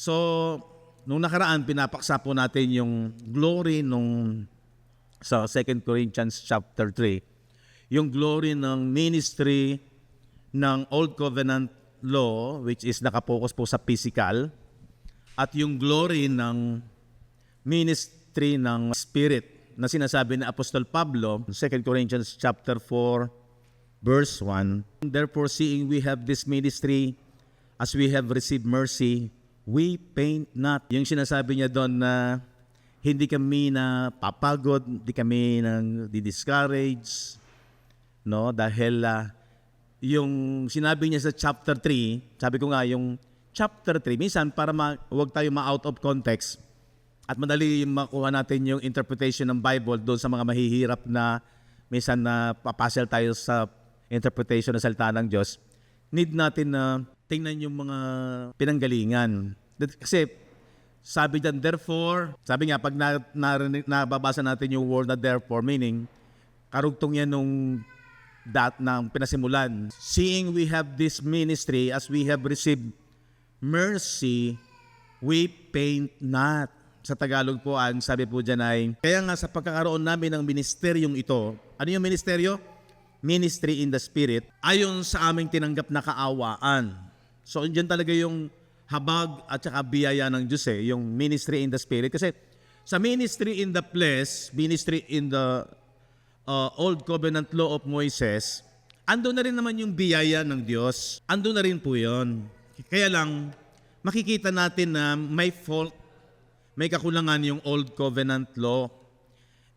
So, nung nakaraan, pinapaksa po natin yung glory sa 2 Corinthians chapter 3. Yung glory ng ministry ng Old Covenant Law, which is nakapokus po sa physical, at yung glory ng ministry ng Spirit na sinasabi ni Apostol Pablo, 2 Corinthians chapter 4, verse 1. Therefore, seeing we have this ministry, as we have received mercy, we paint not. Yung sinasabi niya doon na hindi kami na papagod, hindi kami nang di-discourage, no? Dahil yung sinabi niya sa chapter 3, sabi ko nga yung chapter 3, minsan para huwag tayo ma-out of context at madali makuha natin yung interpretation ng Bible doon sa mga mahihirap na minsan na papasel tayo sa interpretation ng salita ng Diyos, need natin na tingnan yung mga pinanggalingan. Kasi sabi dyan, therefore, sabi nga pag nababasa natin yung word na therefore, meaning karugtong yan nung ng pinasimulan. Seeing we have this ministry, as we have received mercy, we paint not. Sa Tagalog po, ang sabi po dyan ay, kaya nga sa pagkakaroon namin ng ministeryong ito, ano yung ministeryo? Ministry in the Spirit, ayon sa aming tinanggap na kaawaan. So, dyan talaga yung habag at saka biyaya ng Diyos yung ministry in the Spirit. Kasi sa ministry in the flesh, ministry in the Old Covenant Law of Moses, ando na rin naman yung biyaya ng Diyos. Ando na rin po yun. Kaya lang, makikita natin na may fault, may kakulangan yung Old Covenant Law.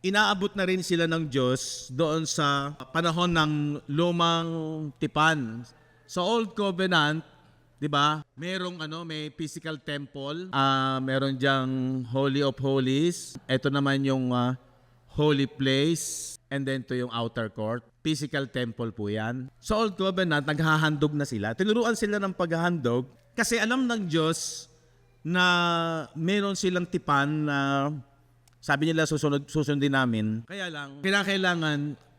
Inaabot na rin sila ng Diyos doon sa panahon ng lumang tipan. Sa Old Covenant, di ba? May physical temple, meron diyang Holy of Holies. Ito naman yung holy place. And then to yung outer court. Physical temple po yan. Sa Old Covenant, naghahandog na sila. Tinuruan sila ng paghahandog kasi alam ng Diyos na meron silang tipan na sabi nila susundin namin. Kaya lang,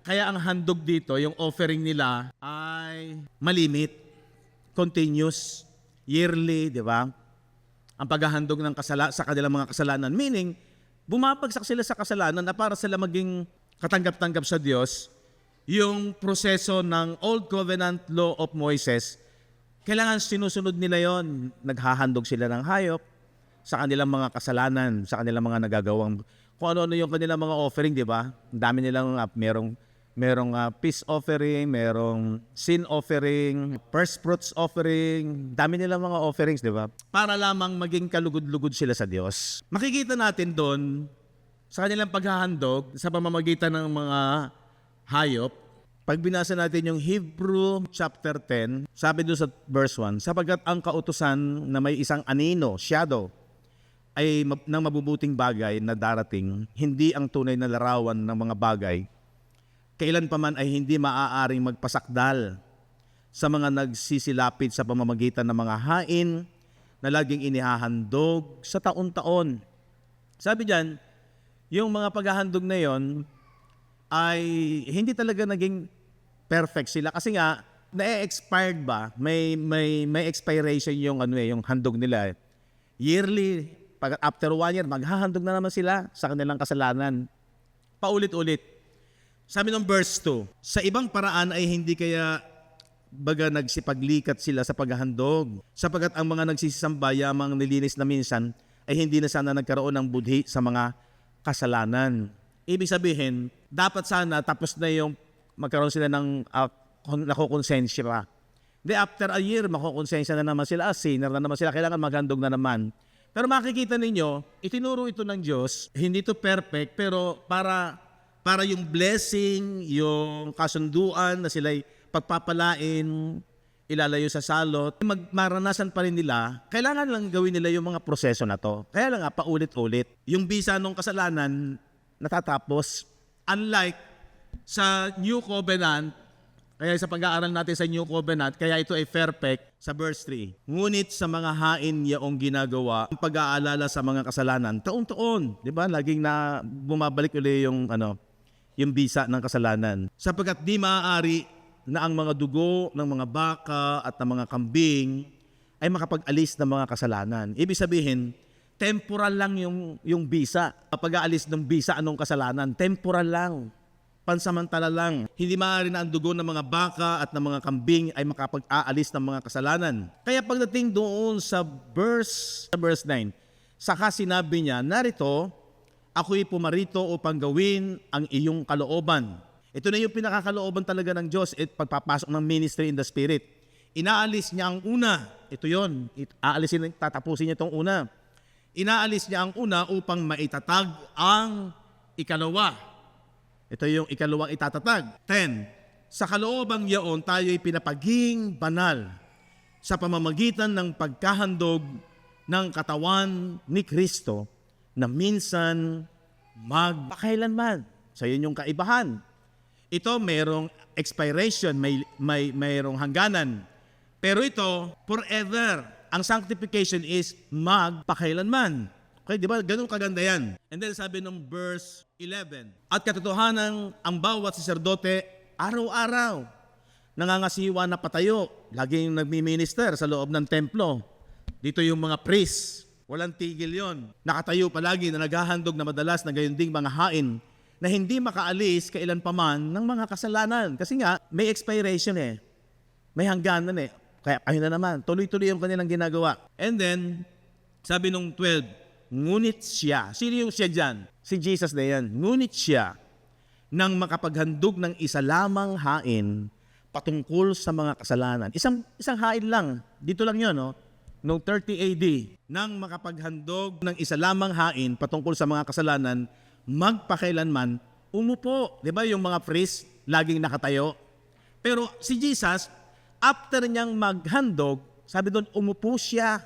kaya ang handog dito, yung offering nila ay malimit, continuous, yearly, di ba? Ang paghahandog ng sa kanilang mga kasalanan. Meaning, bumabagsak sila sa kasalanan na para sila maging katanggap-tanggap sa Diyos, yung proseso ng Old Covenant Law of Moses, kailangan sinusunod nila yon. Naghahandog sila ng hayop sa kanilang mga kasalanan, sa kanilang mga nagagawang, kung ano-ano yung kanilang mga offering, di ba? Ang dami nilang, merong peace offering, merong sin offering, first fruits offering, dami nilang mga offerings, di ba? Para lamang maging kalugod-lugod sila sa Diyos. Makikita natin doon, sa kanilang paghahandog, sa pamamagitan ng mga hayop, pag binasa natin yung Hebrew chapter 10, sabi doon sa verse 1, sapagkat ang kautusan na may isang anino, shadow, ay ng mabubuting bagay na darating, hindi ang tunay na larawan ng mga bagay, kailan pa man ay hindi maaaring magpasakdal sa mga nagsisilapit sa pamamagitan ng mga hain na laging inihahandog sa taon-taon. Sabi diyan, yung mga paghahandog na yon ay hindi talaga naging perfect sila kasi nga na-expired ba? May expiration yung yung handog nila. Yearly, pag after 1 year maghahandog na naman sila sa kanilang kasalanan. Paulit-ulit. Sabi ng verse 2, sa ibang paraan ay hindi kaya baga nagsipaglikat sila sa paghahandog, sapagkat ang mga nagsisisamba yamang nilinis na minsan ay hindi na sana nagkaroon ng budhi sa mga kasalanan. Ibig sabihin, dapat sana tapos na yung magkaroon sila ng nakukonsensya pa. Then after a year, makukonsensya na naman sila, sinner na naman sila, kailangan maghandog na naman. Pero makikita ninyo, itinuro ito ng Diyos, hindi to perfect, pero para yung blessing, yung kasunduan na sila'y pagpapalain, ilalayo sa salot, maranasan pa rin nila, kailangan lang gawin nila yung mga proseso na to. Kaya lang paulit-ulit. Yung bisa ng kasalanan, natatapos. Unlike sa New Covenant, kaya sa pag-aaral natin sa New Covenant, kaya ito ay perfect sa verse 3. Ngunit sa mga hain yaong ginagawa, ang pag-aalala sa mga kasalanan, taon-taon, di ba? Laging na bumabalik ulit yung bisa ng kasalanan. Sapagkat di maaari na ang mga dugo ng mga baka at ng mga kambing ay makapag-alis ng mga kasalanan. Ibig sabihin, temporal lang yung bisa. Pag-aalis ng bisa anong kasalanan, temporal lang. Pansamantala lang. Hindi maaari na ang dugo ng mga baka at ng mga kambing ay makapag-aalis ng mga kasalanan. Kaya pagdating doon sa verse 9, saka sinabi niya, narito, ako'y pumarito upang gawin ang iyong kalooban. Ito na yung pinakakalooban talaga ng Diyos at pagpapasok ng ministry in the Spirit. Inaalis niya ang una. Ito yon. Tatapusin niya itong una. Inaalis niya ang una upang maitatag ang ikalawa. Ito yung ikalawang itatatag. 10. Sa kaloobang yaon, tayo'y pinapaging banal sa pamamagitan ng pagkahandog ng katawan ni Kristo na minsan magpakailanman. So yun yung kaibahan. Ito mayroong expiration, mayroong hangganan. Pero ito, forever. Ang sanctification is magpakailanman. Okay, di ba? Ganun kaganda yan. And then sabi ng verse 11, at katotohanan ang bawat saserdote araw-araw nangangasiwa na patayo, laging nagmi-minister sa loob ng templo. Dito yung mga priests, walang tigil yon. Nakatayo palagi na naghahandog na madalas na gayon ding mga hain na hindi makaalis kailan paman ng mga kasalanan. Kasi nga, may expiration eh. May hangganan eh. Kaya ayun na naman, tuloy-tuloy yung kanilang ginagawa. And then, sabi nung 12, ngunit siya, sino yung siya dyan? Si Jesus na yan. Ngunit siya, nang makapaghandog ng isa lamang hain patungkol sa mga kasalanan. Isang hain lang. Dito lang yun, no? Noong 30 AD, nang makapaghandog ng isa lamang hain patungkol sa mga kasalanan, magpakailanman, umupo. Di ba yung mga priest, laging nakatayo? Pero si Jesus, after niyang maghandog, sabi doon, umupo siya.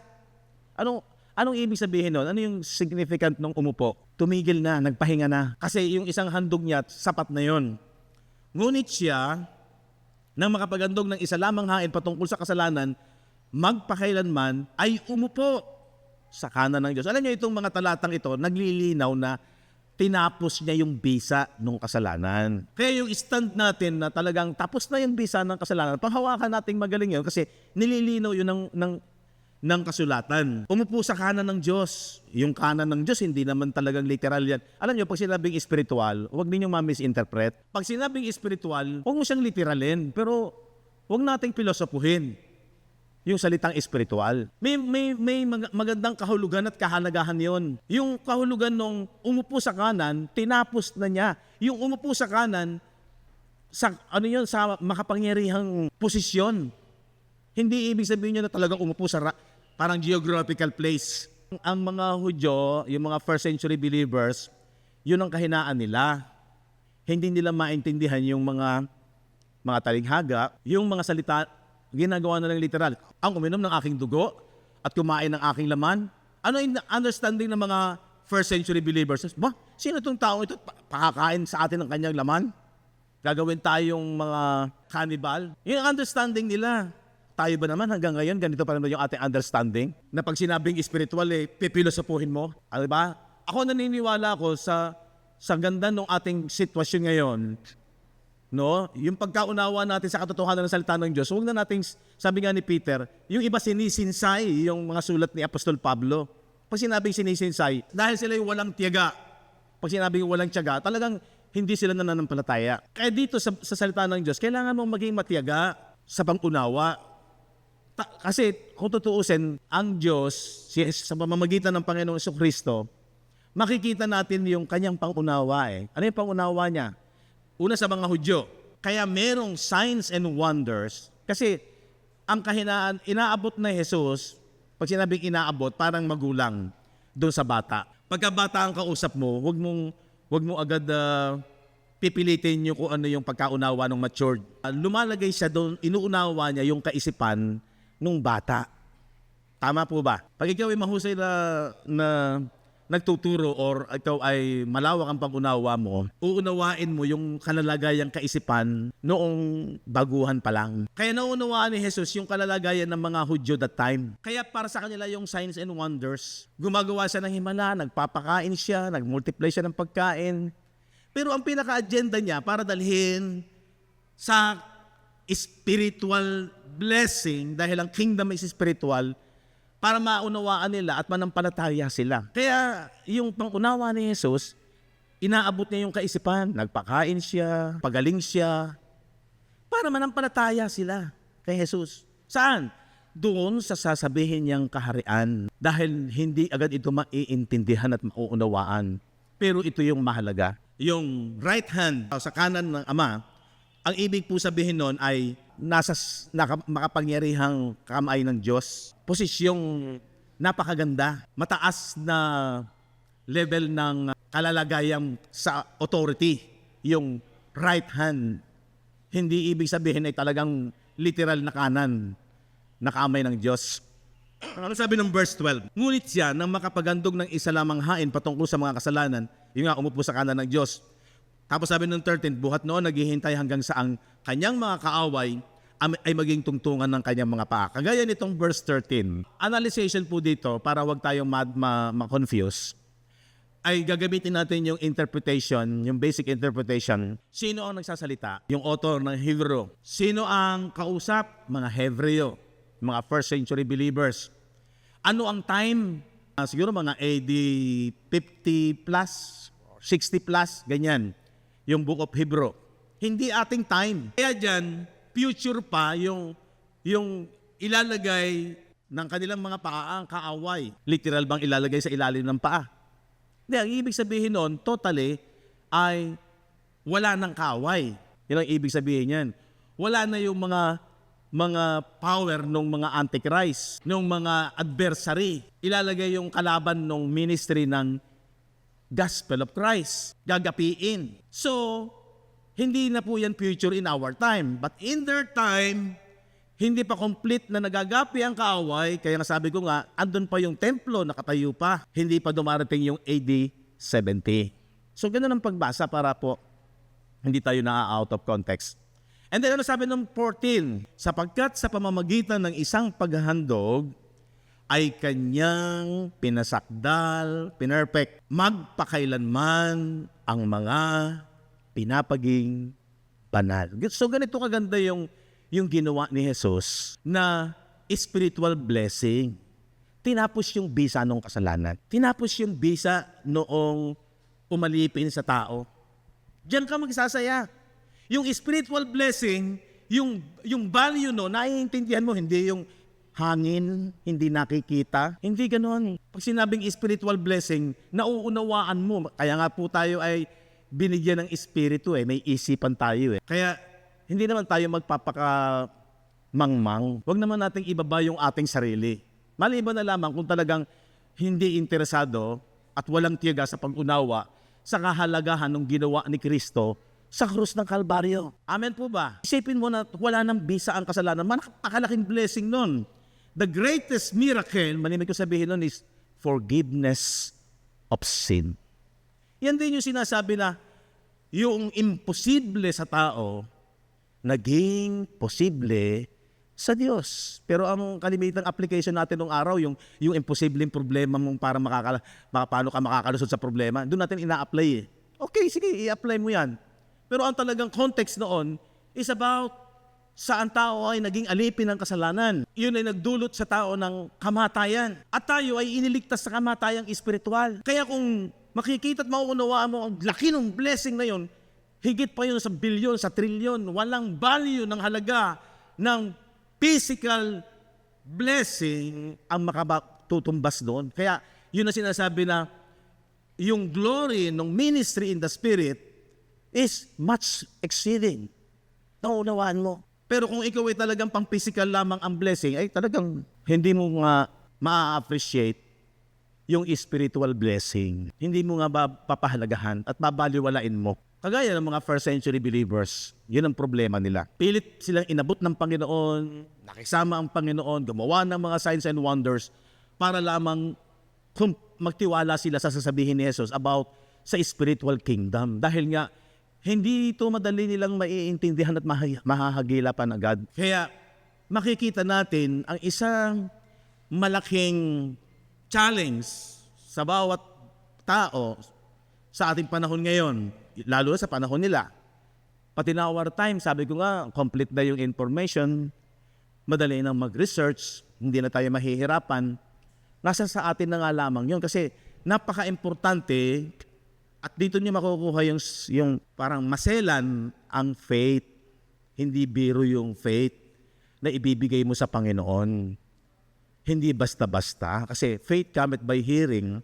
Anong ibig sabihin nun? Ano yung significant ng umupo? Tumigil na, nagpahinga na. Kasi yung isang handog niya, sapat na yon. Ngunit siya, nang makapaghandog ng isa lamang hain patungkol sa kasalanan, magpakailanman ay umupo sa kanan ng Diyos. Alam niyo, itong mga talatang ito, naglilinaw na tinapos niya yung bisa ng kasalanan. Kaya yung stand natin na talagang tapos na yung bisa ng kasalanan, panghawakan nating magaling yun kasi nililinaw yun ng kasulatan. Umupo sa kanan ng Diyos. Yung kanan ng Diyos, hindi naman talagang literal yan. Alam niyo, pag sinabing spiritual, huwag ninyong ma-misinterpret. Pag sinabing spiritual, huwag mo siyang literalin, pero huwag nating pilosopuhin yung salitang spiritual. May magandang kahulugan at kahalagahan yon. Yung kahulugan nung umupo sa kanan, tinapos na niya. Yung umupo sa kanan, sa makapangyarihang posisyon. Hindi ibig sabihin niya na talagang umupo sa parang geographical place. Ang mga Hudyo, yung mga first century believers, yun ang kahinaan nila. Hindi nila maintindihan yung mga talinghaga, yung mga salita, ginagawa na lang literal. Ang uminom ng aking dugo at kumain ng aking laman. Ano yung understanding ng mga first century believers? Ba, sino itong taong ito? Pakakain sa atin ng kanyang laman? Gagawin tayong mga cannibal? Yung understanding nila. Tayo ba naman hanggang ngayon, ganito pa naman yung ating understanding? Na pag sinabing spiritual, pipilosopuhin mo. Ano ba? Ako naniniwala ako sa ganda ng ating sitwasyon ngayon. No? Yung pagkaunawa natin sa katotohanan ng salita ng Diyos, huwag na nating, sabi nga ni Peter, yung iba sinisinsay yung mga sulat ni Apostol Pablo. Pag sinabing sinisinsay, dahil sila yung walang tiyaga. Pag sinabing walang tiyaga, talagang hindi sila nananampalataya. Kaya dito sa salita ng Diyos, kailangan mong maging matiyaga sa pangunawa. Kasi kung tutuusin, ang Diyos, sa pamamagitan ng Panginoong Jesucristo, makikita natin yung kanyang pangunawa eh. Ano yung pangunawa niya? Una sa mga Hudyo. Kaya merong signs and wonders. Kasi ang kahinaan, inaabot na Jesus, pag sinabing inaabot, parang magulang doon sa bata. Pagka bata ang kausap mo, wag mo agad pipilitin niyo kung ano yung pagkaunawa ng matured. Lumalagay siya doon, inuunawa niya yung kaisipan nung bata. Tama po ba? Pag ikaw ay mahusay na nagtuturo or ikaw ay malawak ang pag-unawa mo, uunawain mo yung kalalagayang kaisipan noong baguhan pa lang. Kaya naunawaan ni Jesus yung kalalagayan ng mga Hudyo that time. Kaya para sa kanila yung signs and wonders, gumagawa siya ng himala, nagpapakain siya, nagmultiply siya ng pagkain. Pero ang pinaka-agenda niya para dalhin sa spiritual blessing, dahil ang kingdom is spiritual, para maunawaan nila at manampalataya sila. Kaya yung pangunawa ni Jesus, inaabot niya yung kaisipan, nagpakain siya, pagaling siya, para manampalataya sila kay Jesus. Saan? Doon sa sasabihin niyang kaharian, dahil hindi agad ito maiintindihan at mauunawaan. Pero ito yung mahalaga. Yung right hand sa kanan ng Ama, ang ibig po sabihin nun ay nasa makapangyarihang kamay ng Diyos. Posisyong napakaganda, mataas na level ng kalalagayang sa authority, yung right hand. Hindi ibig sabihin ay talagang literal na kanan na kamay ng Diyos. Ano sabi ng verse 12? Ngunit siya nang makapagandog ng isa lamang hain patungkol sa mga kasalanan, yung nga umupo sa kanan ng Diyos. Tapos sabi ng 13, buhat noon naghihintay hanggang sa ang kanyang mga kaaway ay maging tungtungan ng kanyang mga paa. Kagaya nitong verse 13. Analyzation po dito para wag tayong ma-confuse. Ay gagamitin natin yung interpretation, yung basic interpretation. Sino ang nagsasalita? Yung author ng Hebrew. Sino ang kausap? Mga Hebreo, mga first century believers. Ano ang time? Siguro mga AD 50 plus, 60 plus, ganyan. Yung Book of Hebrew. Hindi ating time. Kaya dyan, future pa yung ilalagay ng kanilang mga paa ang kaaway. Literal bang ilalagay sa ilalim ng paa? Hindi, ang ibig sabihin nun, totally, ay wala ng kaaway. Yan ang ibig sabihin yan. Wala na yung mga power ng mga antichrist, ng mga adversary. Ilalagay yung kalaban ng ministry ng Gospel of Christ. Gagapiin. So, hindi na po yan future in our time. But in their time, hindi pa complete na nagagapi ang kaaway. Kaya nga sabi ko nga, andun pa yung templo, nakatayo pa. Hindi pa dumarating yung AD 70. So, ganun ang pagbasa para po hindi tayo na-out of context. And then ano sabi ng 14? Sapagkat sa pamamagitan ng isang paghahandog, ay kanyang pinasakdal, pinerfect, magpakailanman ang mga pinapaging banal. So ganito kaganda yung ginawa ni Jesus na spiritual blessing. Tinapos yung bisa ng kasalanan. Tinapos yung bisa noong umalipin sa tao. Diyan ka magsasaya. Yung spiritual blessing, yung value no, naiintindihan mo, hindi yung hangin, hindi nakikita. Hindi ganoon. Pag sinabing spiritual blessing, nauunawaan mo. Kaya nga po tayo ay binigyan ng espiritu may isipan tayo Kaya hindi naman tayo magpapaka-mangmang. Huwag naman nating ibaba yung ating sarili. Maliban na lamang kung talagang hindi interesado at walang tiyaga sa pag-unawa sa kahalagahan ng ginawa ni Kristo sa krus ng Kalbaryo. Amen po ba? Isipin mo na wala nang bisa ang kasalanan. Napakalaking blessing nun. The greatest miracle, manimig ko sabihin nun, is forgiveness of sin. Yan din yung sinasabi na yung imposible sa tao, naging posible sa Diyos. Pero ang kalimitang application natin nung araw, yung imposibleng problema mong para paano ka makakalusot sa problema, doon natin ina-apply Okay, sige, i-apply mo yan. Pero ang talagang context noon is about saan tao ay naging alipin ng kasalanan. Yun ay nagdulot sa tao ng kamatayan. At tayo ay iniligtas sa kamatayang espiritual. Kaya kung makikita at mauunawaan mo ang laki ng blessing na yun, higit pa yun sa bilyon, sa trilyon, walang value ng halaga ng physical blessing ang makatutumbas doon. Kaya yun na sinasabi na yung glory ng ministry in the Spirit is much exceeding. Naunawaan mo. Pero kung ikaw ay talagang pang physical lamang ang blessing, ay talagang hindi mo nga ma-appreciate yung spiritual blessing. Hindi mo nga papahalagahan at babaliwalain mo. Kagaya ng mga first century believers, yun ang problema nila. Pilit silang inabot ng Panginoon, nakisama ang Panginoon, gumawa ng mga signs and wonders para lamang magtiwala sila sa sasabihin ni Jesus about sa spiritual kingdom. Dahil nga, hindi ito madali nilang maiintindihan at mahahagilapan agad. Kaya makikita natin ang isang malaking challenge sa bawat tao sa ating panahon ngayon, lalo sa panahon nila, Pati na our time, sabi ko nga, complete na yung information, madali nang mag-research, hindi na tayo mahihirapan. Nasa sa atin na nga lamang yun kasi napaka-importante at dito niyo makukuha yung parang maselan ang faith. Hindi biro yung faith na ibibigay mo sa Panginoon. Hindi basta-basta kasi faith cometh by hearing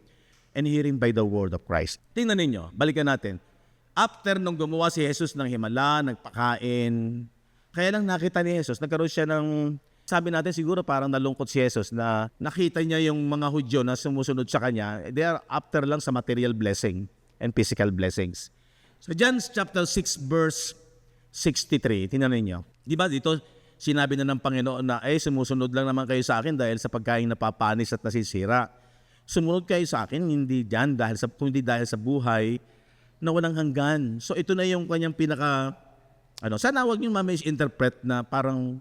and hearing by the word of Christ. Tingnan ninyo, balikan natin. After nung gumawa si Jesus ng himala, nagpakain, kaya lang nakita ni Jesus, nagkaroon siya ng, sabi natin siguro parang nalungkot si Jesus na nakita niya yung mga Hudyo na sumusunod sa kanya, they are after lang sa material blessing and physical blessings. So John chapter 6 verse 63, tingnan ninyo. Di ba dito, sinabi na ng Panginoon na, sumusunod lang naman kayo sa akin dahil sa pagkain napapanis at nasisira. Sumunod kayo sa akin, hindi kundi dahil sa buhay na walang hanggan. So ito na yung kanyang sana wag niyo ma-misinterpret na parang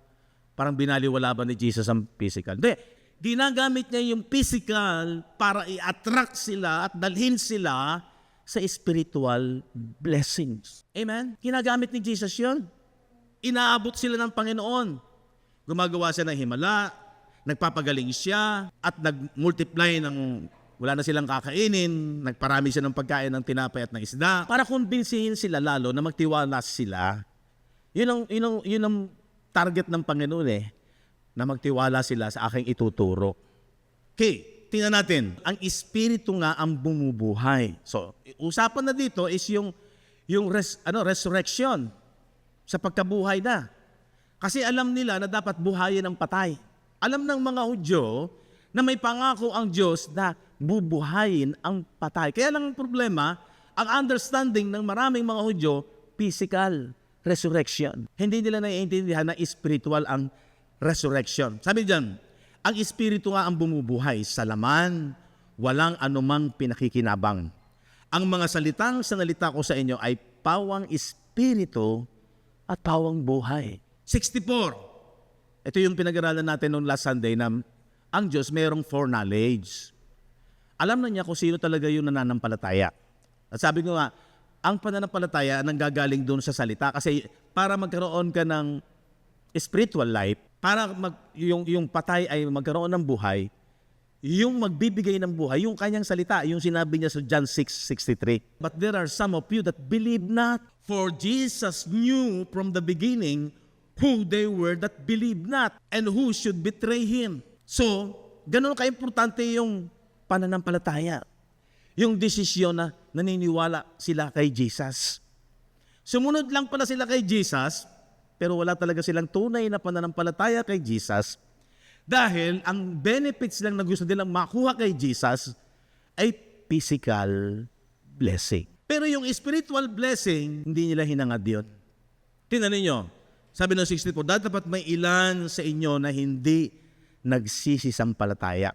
binaliwala ba ni Jesus ang physical. Hindi, ginagamit niya yung physical para i-attract sila at dalhin sila sa spiritual blessings. Amen? Ginagamit ni Jesus yun. Inaabot sila ng Panginoon. Gumagawa siya ng himala, nagpapagaling siya, at nag-multiply ng wala na silang kakainin, nagparami siya ng pagkain ng tinapay at ng isda para kumbinsihin sila lalo na magtiwala sila. Yun ang target ng Panginoon na magtiwala sila sa aking ituturo. Okay, tingnan natin. Ang Espiritu nga ang bumubuhay. So, usapan na dito is yung resurrection sa pagkabuhay na. Kasi alam nila na dapat buhayin ang patay. Alam ng mga Hudyo na may pangako ang Diyos na bubuhayin ang patay. Kaya lang ang problema, ang understanding ng maraming mga Hudyo, physical resurrection. Hindi nila naiintindihan na spiritual ang resurrection. Sabi diyan, ang Espiritu nga ang bumubuhay sa laman, walang anumang pinakikinabang. Ang mga salitang sanalita ko sa inyo ay pawang Espiritu at pawang buhay. 64. Ito yung pinag-aralan natin noong last Sunday na ang Diyos mayroong foreknowledge. Alam na niya kung sino talaga yung nananampalataya. At sabi ko nga, ang pananampalataya nanggagaling doon sa salita kasi para magkaroon ka ng spiritual life, para yung patay ay magkaroon ng buhay, yung magbibigay ng buhay, yung kanyang salita, yung sinabi niya sa John 6:63. But there are some of you that believe not, for Jesus knew from the beginning who they were that believed not and who should betray Him. So, ganun ka-importante yung pananampalataya. Yung desisyon na naniniwala sila kay Jesus. Sumunod lang pala sila kay Jesus, pero wala talaga silang tunay na pananampalataya kay Jesus dahil ang benefits lang na gusto nilang makuha kay Jesus ay physical blessing. Pero yung spiritual blessing, hindi nila hinangad yun. Tingnan ninyo, sabi ng 64, dapat may ilan sa inyo na hindi nagsisisampalataya.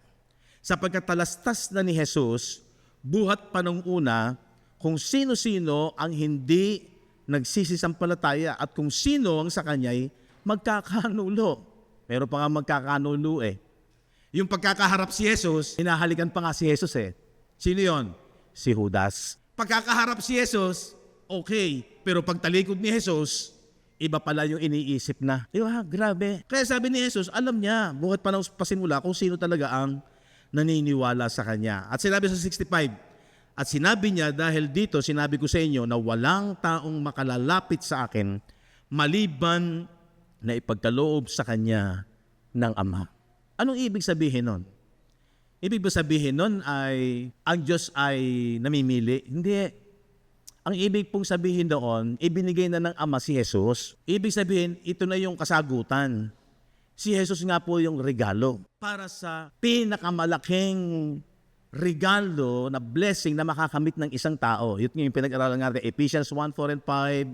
Sapagkat talastas na ni Jesus, buhat pa nung una, kung sino-sino ang hindi nagsisisampalataya at kung sino ang sa kanya'y magkakanulo. Meron pa nga magkakanulo Yung pagkakaharap si Jesus, hinahalikan pa nga si Jesus Sino yon? Si Judas. Pagkakaharap si Jesus, okay. Pero pagtalikod ni Jesus, iba pala yung iniisip na. Diba? Grabe. Kaya sabi ni Jesus, alam niya, buhat pa nang pasimula kung sino talaga ang naniniwala sa kanya. At sinabi sa 65, at sinabi niya, dahil dito sinabi ko sa inyo na walang taong makalalapit sa akin maliban na ipagkaloob sa kanya ng Ama. Anong ibig sabihin nun? Ibig ba sabihin nun ay ang Diyos ay namimili? Hindi. Ang ibig pong sabihin doon, ibinigay na ng Ama si Jesus. Ibig sabihin, ito na yung kasagutan. Si Jesus nga po yung regalo para sa pinakamalaking regalo na blessing na makakamit ng isang tao. Yun yung pinag-aralan natin, Ephesians 1:4 and 5.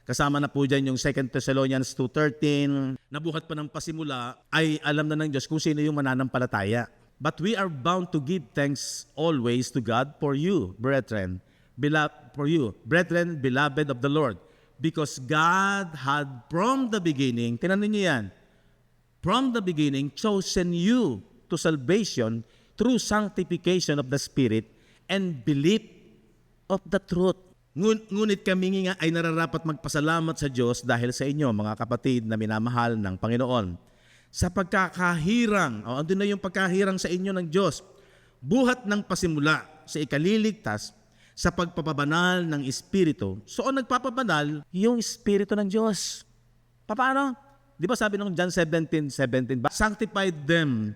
Kasama na po dyan yung 2 Thessalonians 2:13. Nabuhat pa ng pasimula ay alam na ng Diyos kung sino yung mananampalataya. But we are bound to give thanks always to God for you, brethren, beloved of the Lord, because God had from the beginning, tinanin niyo yan, from the beginning, chosen you to salvation through sanctification of the Spirit and belief of the truth. Ngunit kami nga ay nararapat magpasalamat sa Diyos dahil sa inyo, mga kapatid na minamahal ng Panginoon. Sa pagkakahirang, andun na yung pagkahirang sa inyo ng Diyos, buhat ng pasimula sa ikaliligtas sa pagpapabanal ng Espiritu. So, ang nagpapabanal, yung Espiritu ng Diyos. Paano? Di ba sabi ng John 17:17, sanctify them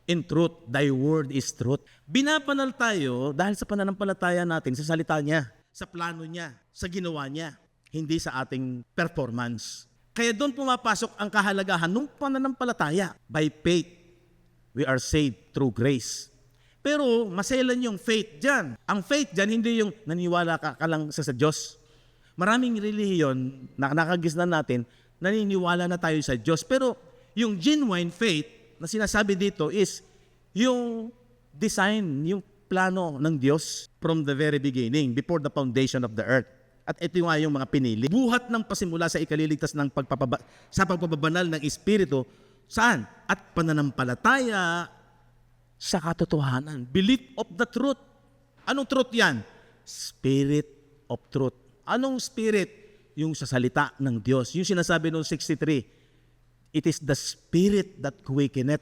in truth, thy word is truth. Binabanal tayo dahil sa pananampalataya natin sa salita niya, sa plano niya, sa ginawa niya, hindi sa ating performance. Kaya doon pumapasok ang kahalagahan ng pananampalataya. By faith, we are saved through grace. Pero maselan yung faith dyan. Ang faith dyan, hindi yung naniwala ka lang sa Diyos. Maraming relihiyon na nakagisnan natin, naniniwala na tayo sa Diyos. Pero yung genuine faith na sinasabi dito is yung design, yung plano ng Diyos from the very beginning, before the foundation of the earth. At ito nga yung mga pinili. Buhat ng pasimula sa ikaliligtas ng sa pagpapabanal ng Espiritu. Saan? At pananampalataya sa katotohanan. Belief of the truth. Anong truth yan? Spirit of truth. Anong spirit? Yung sa salita ng Diyos. Yung sinasabi noong 63, it is the Spirit that quickeneth.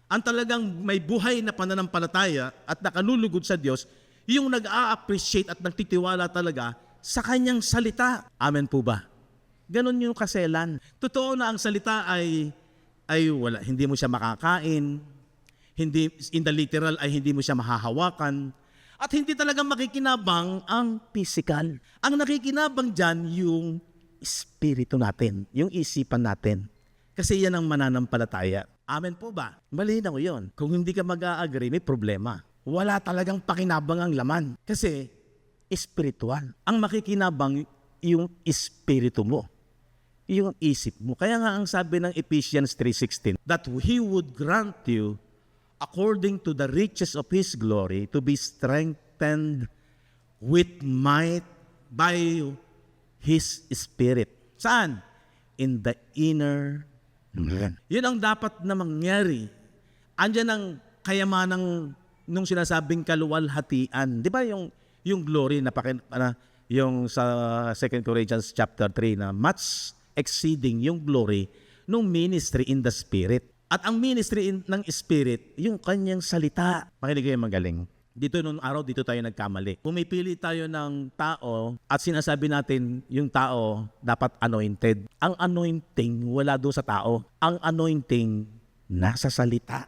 Ang talagang may buhay na pananampalataya at nakalulugod sa Diyos, yung nag-a-appreciate at nagtitiwala talaga sa kanyang salita. Amen po ba? Ganon yung kaselan. Totoo na ang salita ay wala, hindi mo siya makakain, hindi, in the literal ay hindi mo siya mahahawakan, at hindi talagang makikinabang ang physical. Ang nakikinabang dyan yung espiritu natin, yung isipan natin. Kasi yan ang mananampalataya. Amen po ba? Malinaw yun. Kung hindi ka mag-a-agree, may problema. Wala talagang pakinabang ang laman. Kasi espiritual. Ang makikinabang yung espiritu mo, yung isip mo. Kaya nga ang sabi ng Ephesians 3:16, that He would grant you according to the riches of His glory, to be strengthened with might by His Spirit. Saan? In the inner man. Yun ang dapat na mangyari. Andyan ang kayamanang nung sinasabing kaluwalhatian. Di ba yung glory na yung sa 2 Corinthians chapter 3 na much exceeding yung glory nung ministry in the Spirit. At ang ministry ng Spirit, yung kanyang salita. Makinig kayo magaling. Dito nung araw, dito tayo nagkamali. Pumipili tayo ng tao at sinasabi natin yung tao dapat anointed. Ang anointing wala doon sa tao. Ang anointing nasa salita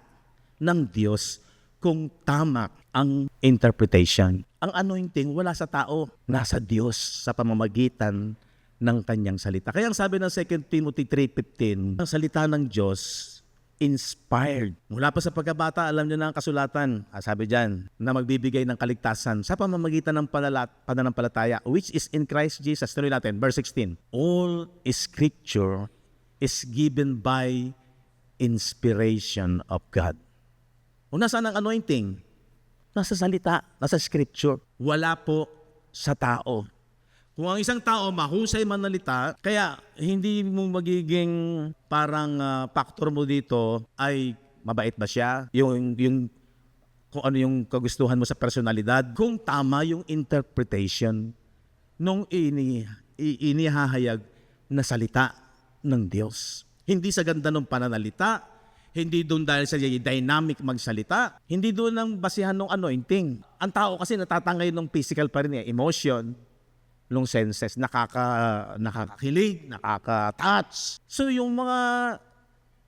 ng Diyos kung tama ang interpretation. Ang anointing wala sa tao, nasa Diyos sa pamamagitan ng kanyang salita. Kaya ang sabi ng 2 Timothy 3:15, ang salita ng Diyos inspired. Mula pa sa pagkabata, alam niyo na ang kasulatan. Sabi dyan, na magbibigay ng kaligtasan sa pamamagitan ng pananampalataya, which is in Christ Jesus. Tuloy natin, verse 16. All Scripture is given by inspiration of God. O nasaan ang anointing? Nasa salita, nasa Scripture. Wala po sa tao. Kung ang isang tao mahusay manalita, kaya hindi mo magiging parang factor mo dito ay mabait ba siya? Yung kung ano yung kagustuhan mo sa personalidad, kung tama yung interpretation nung inihahayag na salita ng Diyos. Hindi sa ganda ng pananalita, hindi doon dahil sa dynamic magsalita, hindi doon ang basihan ng anointing. Ang tao kasi natatangay ng physical pa rin, emotion, nung senses, nakakakilig, nakaka-touch. So yung mga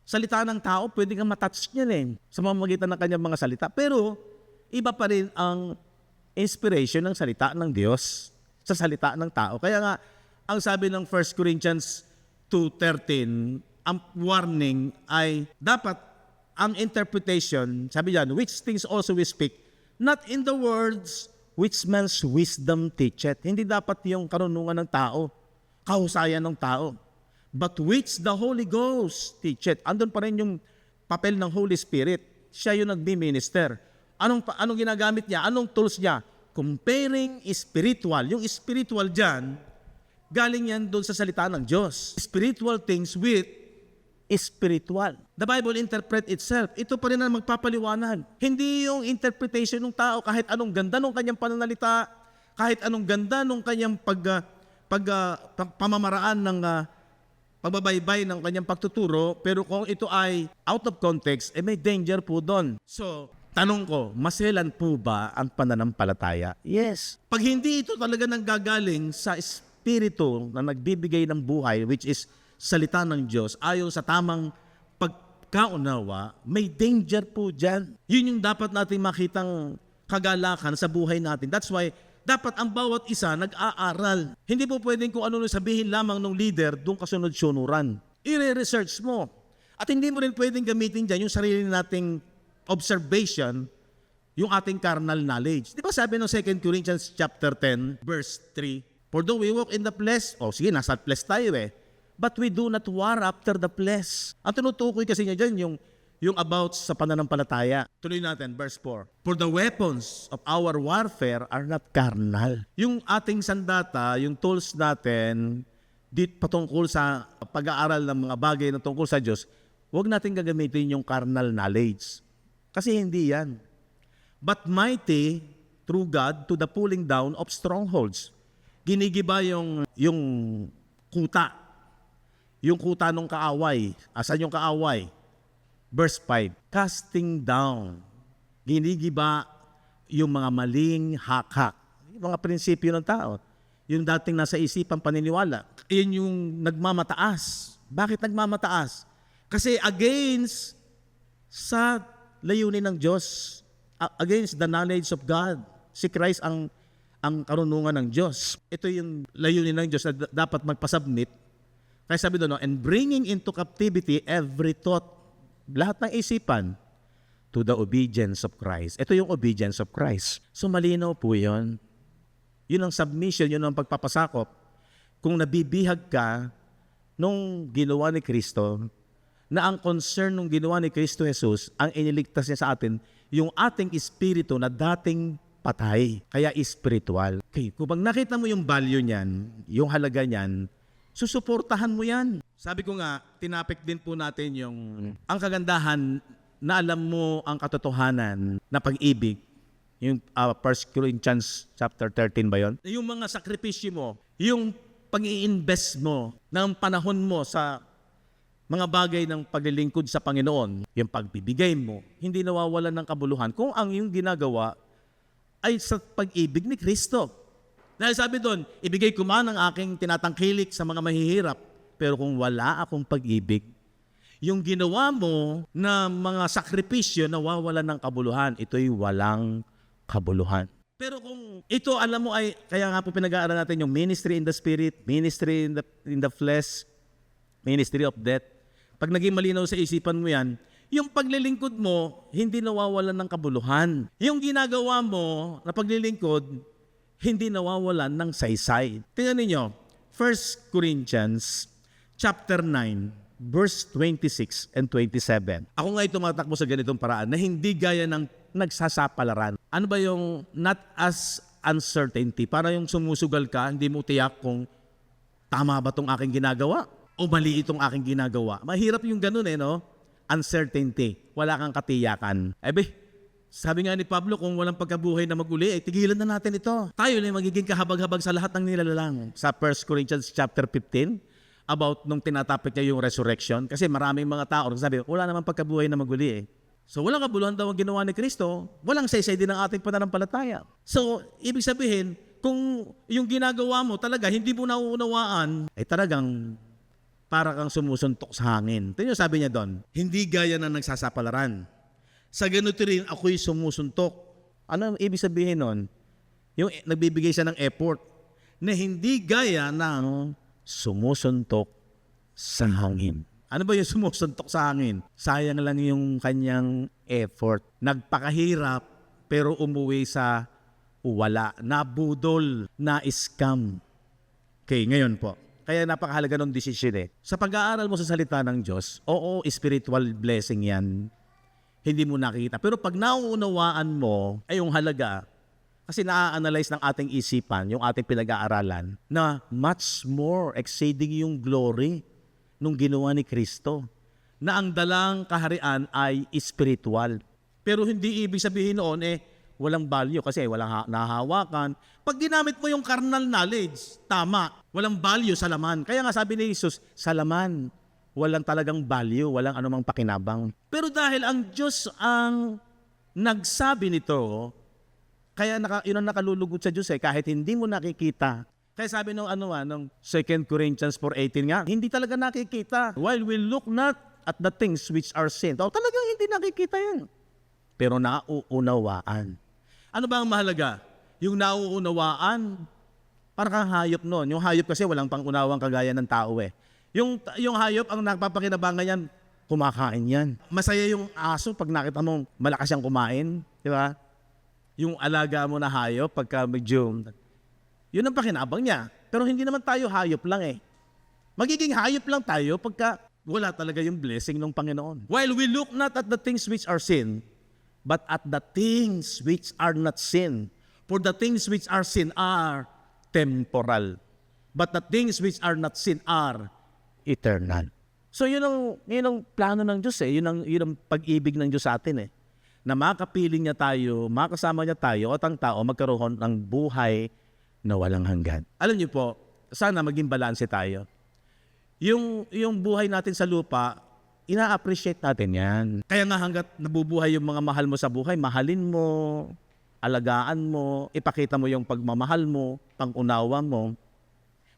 salita ng tao, pwede kang matouch niyan sa pamamagitan ng kanyang mga salita. Pero iba pa rin ang inspiration ng salita ng Diyos sa salita ng tao. Kaya nga, ang sabi ng 1 Corinthians 2:13, ang warning ay dapat ang interpretation, sabi diyan, which things also we speak, not in the words which man's wisdom teacheth. Hindi dapat yung karunungan ng tao, kahusayan ng tao, but which the Holy Ghost teacheth. Andun pa rin yung papel ng Holy Spirit. Siya yung nagbi-minister. Anong ginagamit niya? Anong tools niya? Comparing spiritual. Yung spiritual dyan, galing yan doon sa salita ng Diyos. Spiritual things with spiritual. The Bible interpret itself. Ito pa rin ang magpapaliwanag. Hindi yung interpretation ng tao kahit anong ganda ng kanyang pananalita, kahit anong ganda nung kanyang pamamaraan ng pagbabaybay ng kanyang pagtuturo, pero kung ito ay out of context, may danger po doon. So, tanong ko, maselan po ba ang pananampalataya? Yes. Pag hindi ito talaga nanggagaling sa Espiritu na nagbibigay ng buhay, which is salita ng Diyos, ayon sa tamang pagkaunawa, may danger po dyan. Yun yung dapat natin makitang kagalakan sa buhay natin. That's why, dapat ang bawat isa nag-aaral. Hindi po pwedeng kung ano sabihin lamang ng leader, doon kasunod-sunuran. I-research mo. At hindi mo rin pwedeng gamitin dyan yung sarili nating observation, yung ating carnal knowledge. Di ba sabi ng 2 Corinthians chapter 10, verse 3, for though we walk in the flesh, sige, nasa flesh tayo but we do not war after the flesh. Ang tinutukoy kasi niya dyan, yung about sa pananampalataya. Tuloy natin, verse 4. For the weapons of our warfare are not carnal. Yung ating sandata, yung tools natin, patungkol sa pag-aaral ng mga bagay na tungkol sa Diyos, huwag natin gagamitin yung carnal knowledge. Kasi hindi yan. But mighty through God to the pulling down of strongholds. Ginigiba yung kuta. Yung kuta ng kaaway. Asan yung kaaway? Verse 5. Casting down. Ginigiba yung mga maling hak-hak. Yung mga prinsipyo ng tao. Yung dating nasa isipan paniniwala. Yun yung nagmamataas. Bakit nagmamataas? Kasi against sa layunin ng Diyos, against the knowledge of God. Si Christ ang karunungan ng Diyos. Ito yung layunin ng Diyos na dapat magpasubmit. Kaya sabi doon, and bringing into captivity every thought, lahat ng isipan, to the obedience of Christ. Ito yung obedience of Christ. So malinaw po yun. Yun ang submission, yun ang pagpapasakop. Kung nabibihag ka nung ginawa ni Kristo, na ang concern nung ginawa ni Kristo Jesus, ang iniligtas niya sa atin, yung ating espiritu na dating patay, kaya spiritual. Okay, kung nakita mo yung value niyan, yung halaga niyan, susuportahan mo yan. Sabi ko nga, tinapik din po natin yung ang kagandahan na alam mo ang katotohanan na pag-ibig. Yung 1 Corinthians chapter 13 ba yun? Yung mga sakripisyo mo, yung pag-i-invest mo ng panahon mo sa mga bagay ng paglilingkod sa Panginoon, yung pagbibigay mo, hindi nawawalan ng kabuluhan kung ang yung ginagawa ay sa pag-ibig ni Kristo. Dahil sabi doon, ibigay ko man ang aking tinatangkilik sa mga mahihirap, pero kung wala akong pag-ibig, yung ginawa mo na mga sakripisyo nawawalan ng kabuluhan, ito'y walang kabuluhan. Pero kung ito, alam mo ay, kaya nga po pinag-aaral natin yung ministry in the spirit, ministry in the flesh, ministry of death. Pag naging malinaw sa isipan mo yan, yung paglilingkod mo, hindi nawawalan ng kabuluhan. Yung ginagawa mo na paglilingkod, hindi nawawalan ng saysay. Tingnan ninyo, 1 Corinthians chapter 9, verse 26 and 27. Ako nga tumatakbo sa ganitong paraan na hindi gaya ng nagsasapalaran. Ano ba yung not as uncertainty? Para yung sumusugal ka, hindi mo tiyak kung tama ba itong aking ginagawa o mali itong aking ginagawa. Mahirap yung ganun no? Uncertainty. Wala kang katiyakan. Sabi nga ni Pablo, kung walang pagkabuhay na maguli, tigilan na natin ito. Tayo na magiging kahabag-habag sa lahat ng nilalang. Sa 1 Corinthians chapter 15, about nung tinatapik niya yung resurrection. Kasi maraming mga tao sabi, wala namang pagkabuhay na maguli So walang kabuluhan daw ang ginawa ni Kristo, walang saysay din ang ating pananampalataya. So ibig sabihin, kung yung ginagawa mo talaga hindi mo nauunawaan, ay talagang para kang sumusuntok sa hangin. Ito yung sabi niya doon, hindi gaya na nagsasapalaran. Sa ganito rin ako'y sumusuntok. Ano ibig sabihin nun? Yung nagbibigay siya ng effort na hindi gaya ng sumusuntok sa hangin. Ano ba yung sumusuntok sa hangin? Sayang lang yung kanyang effort. Nagpakahirap pero umuwi sa wala. Nabudol, na-scam. Okay, ngayon po. Kaya napakahalaga ng desisyon Sa pag-aaral mo sa salita ng Diyos, oo, spiritual blessing yan. Hindi mo nakikita. Pero pag nauunawaan mo, ay yung halaga, kasi na-analyze ng ating isipan, yung ating pinag-aaralan, na much more exceeding yung glory nung ginawa ni Kristo. Na ang dalang kaharian ay spiritual. Pero hindi ibig sabihin noon, walang value kasi walang nahahawakan. Pag ginamit mo yung carnal knowledge, tama, walang value sa laman. Kaya nga sabi ni Jesus, sa laman, walang talagang value, walang anumang pakinabang. Pero dahil ang Diyos ang nagsabi nito, kaya yun ang nakalulugod sa Diyos kahit hindi mo nakikita. Kaya sabi nung 2 Corinthians 4:18 nga, hindi talaga nakikita. While we look not at the things which are seen. Talagang hindi nakikita yan. Pero nauunawaan. Ano ba ang mahalaga? Yung nauunawaan, parang kang hayop noon. Yung hayop kasi walang pangunawang kagaya ng tao Yung hayop, ang nagpapakinabangan yan, kumakain yan. Masaya yung aso pag nakita mo malakas siyang kumain. Di ba? Yung alaga mo na hayop, pagka medyo, yun ang pakinabang niya. Pero hindi naman tayo hayop lang Magiging hayop lang tayo pagka wala talaga yung blessing ng Panginoon. While we look not at the things which are seen, but at the things which are not seen. For the things which are seen are temporal. But the things which are not seen are eternal. So yun ang plano ng Diyos Yun ang pag-ibig ng Diyos sa atin Na makapiling niya tayo, makasama niya tayo at ang tao magkaroon ng buhay na walang hanggan. Alam niyo po, sana maging balanse tayo. Yung buhay natin sa lupa, ina-appreciate natin yan. Kaya nga hanggat nabubuhay yung mga mahal mo sa buhay, mahalin mo, alagaan mo, ipakita mo yung pagmamahal mo, pang-unawa mo.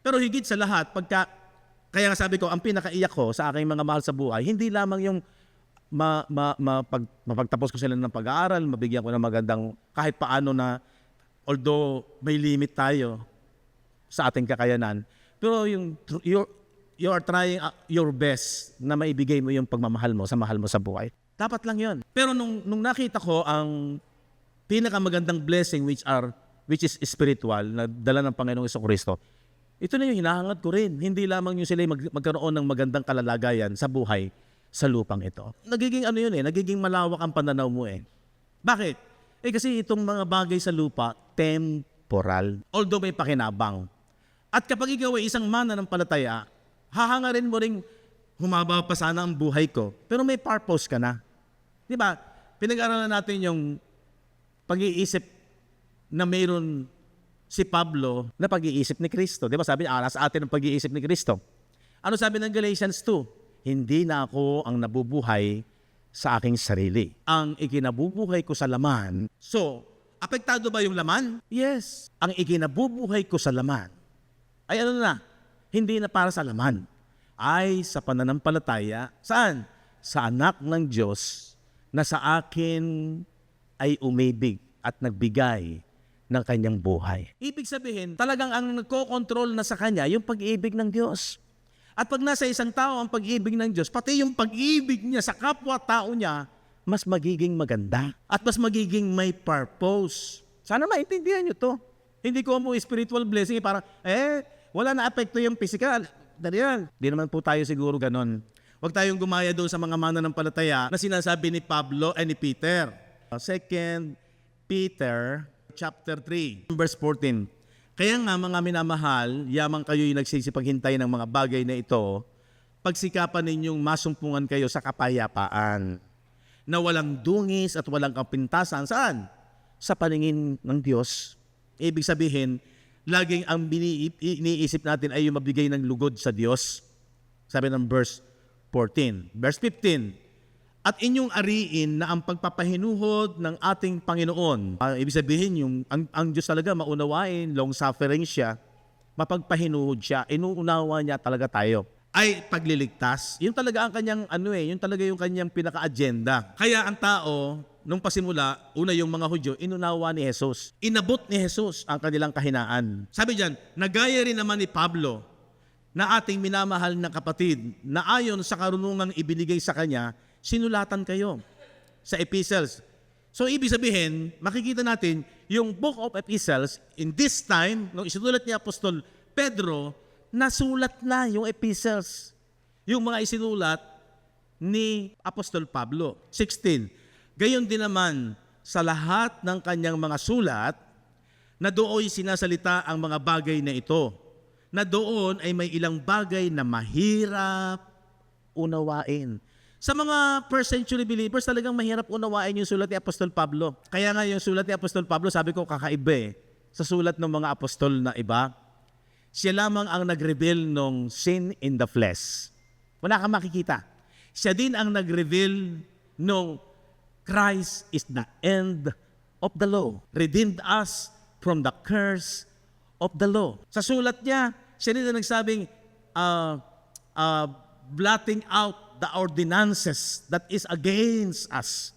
Pero higit sa lahat, kaya nga sabi ko, ang pinakaiyak ko sa aking mga mahal sa buhay, hindi lamang yung mapagtapos ko sila ng pag-aaral, mabigyan ko ng magandang kahit paano na, although may limit tayo sa ating kakayanan, pero you are trying your best na maibigay mo yung pagmamahal mo sa mahal mo sa buhay. Dapat lang yun. Pero nung nakita ko ang pinakamagandang blessing which is spiritual na dala ng Panginoong Jesucristo, ito na yung hinahangad ko rin. Hindi lamang yung sila magkaroon ng magandang kalalagayan sa buhay sa lupang ito. Nagiging nagiging malawak ang pananaw mo Bakit? Kasi itong mga bagay sa lupa, temporal. Although may pakinabang. At kapag ikaw ay isang mananampalataya, hahangarin mo ring humaba pa sana ang buhay ko. Pero may purpose ka na. Di ba? Pinag-aralan natin yung pag-iisip na mayroon si Pablo na pag-iisip ni Kristo. Di ba? Sabi niya, sa atin ang pag-iisip ni Kristo. Ano sabi ng Galatians 2? Hindi na ako ang nabubuhay sa aking sarili. Ang ikinabubuhay ko sa laman. So, apektado ba yung laman? Yes. Ang ikinabubuhay ko sa laman ay hindi na para sa laman. Ay sa pananampalataya. Saan? Sa anak ng Diyos na sa akin ay umibig at nagbigay ng kanyang buhay. Ibig sabihin, talagang ang nagko-control na sa kanya yung pag-ibig ng Diyos. At pag nasa isang tao ang pag-ibig ng Diyos, pati yung pag-ibig niya sa kapwa-tao niya, mas magiging maganda at mas magiging may purpose. Sana maintindihan niyo to. Hindi ko mo spiritual blessing, parang, wala na apekto yung physical. Dahil di naman po tayo siguro ganon. Huwag tayong gumaya doon sa mga mananampalataya na sinasabi ni Pablo ay ni Peter. 2 Peter chapter 3, verse 14. Kaya nga mga minamahal, yamang kayo'y nagsisipaghintay ng mga bagay na ito, pagsikapan ninyong masumpungan kayo sa kapayapaan, na walang dungis at walang kapintasan. Saan? Sa paningin ng Diyos. Ibig sabihin, laging ang iniisip natin ay yung mabigay ng lugod sa Diyos. Sabi ng verse 14. Verse 15. At inyong ariin na ang pagpapahinuhod ng ating Panginoon. Ibig sabihin, ang Diyos talaga maunawain, long-suffering siya, mapagpahinuhod siya, inuunawa niya talaga tayo. Ay pagliligtas. Yun talaga ang kanyang, yun talaga yung kanyang pinaka-agenda. Kaya ang tao, nung pasimula, una yung mga Hudyo, inunawa ni Jesus. Inabot ni Jesus ang kanilang kahinaan. Sabi diyan, nagaya rin naman ni Pablo na ating minamahal na kapatid na ayon sa karunungang ibinigay sa kanya, sinulatan kayo sa epistles. So, ibig sabihin, makikita natin, yung book of epistles, in this time, nung isinulat ni Apostol Pedro, nasulat na yung epistles. Yung mga isinulat ni Apostol Pablo. 16. Gayon din naman sa lahat ng kanyang mga sulat, na dooy sinasalita ang mga bagay na ito, na doon ay may ilang bagay na mahirap unawain. Sa mga first century believers, talagang mahirap unawain yung sulat ni Apostol Pablo. Kaya nga yung sulat ni Apostol Pablo, sabi ko kakaiba sa sulat ng mga apostol na iba. Siya lamang ang nag-reveal ng sin in the flesh. Wala kang makikita. Siya din ang nag-reveal nung Christ is the end of the law. Redeemed us from the curse of the law. Sa sulat niya, siya din ang nagsabing, blotting out the ordinances that is against us.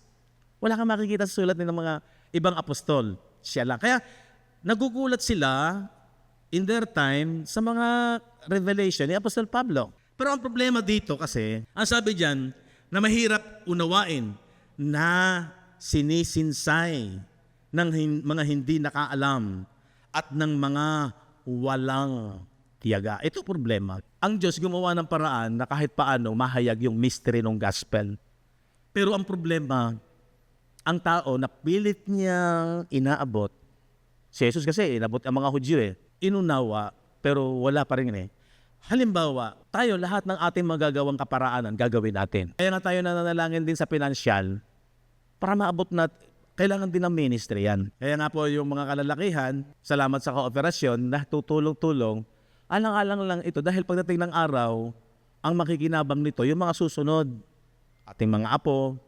Wala kang makikita sa sulat ng mga ibang apostol. Siya lang. Kaya nagugulat sila in their time sa mga revelation ni Apostol Pablo. Pero ang problema dito kasi, ang sabi diyan, na mahirap unawain na sinisinsay ng mga hindi nakaalam at ng mga walang tiyaga. Ito problema. Ang Diyos gumawa ng paraan na kahit paano mahayag yung mystery ng gospel. Pero ang problema, ang tao na pilit niyang inaabot, si Jesus kasi inabot ang mga Hudyo inunawa, pero wala pa rin Halimbawa, tayo lahat ng ating magagawang kaparaanan gagawin natin. Kaya nga tayo nananalangin din sa pinansyal para maabot kailangan din ng ministry yan. Kaya nga po yung mga kalalakihan, salamat sa kooperasyon na tutulong-tulong, alang-alang lang ito dahil pagdating ng araw, ang makikinabang nito, yung mga susunod, ating mga apo,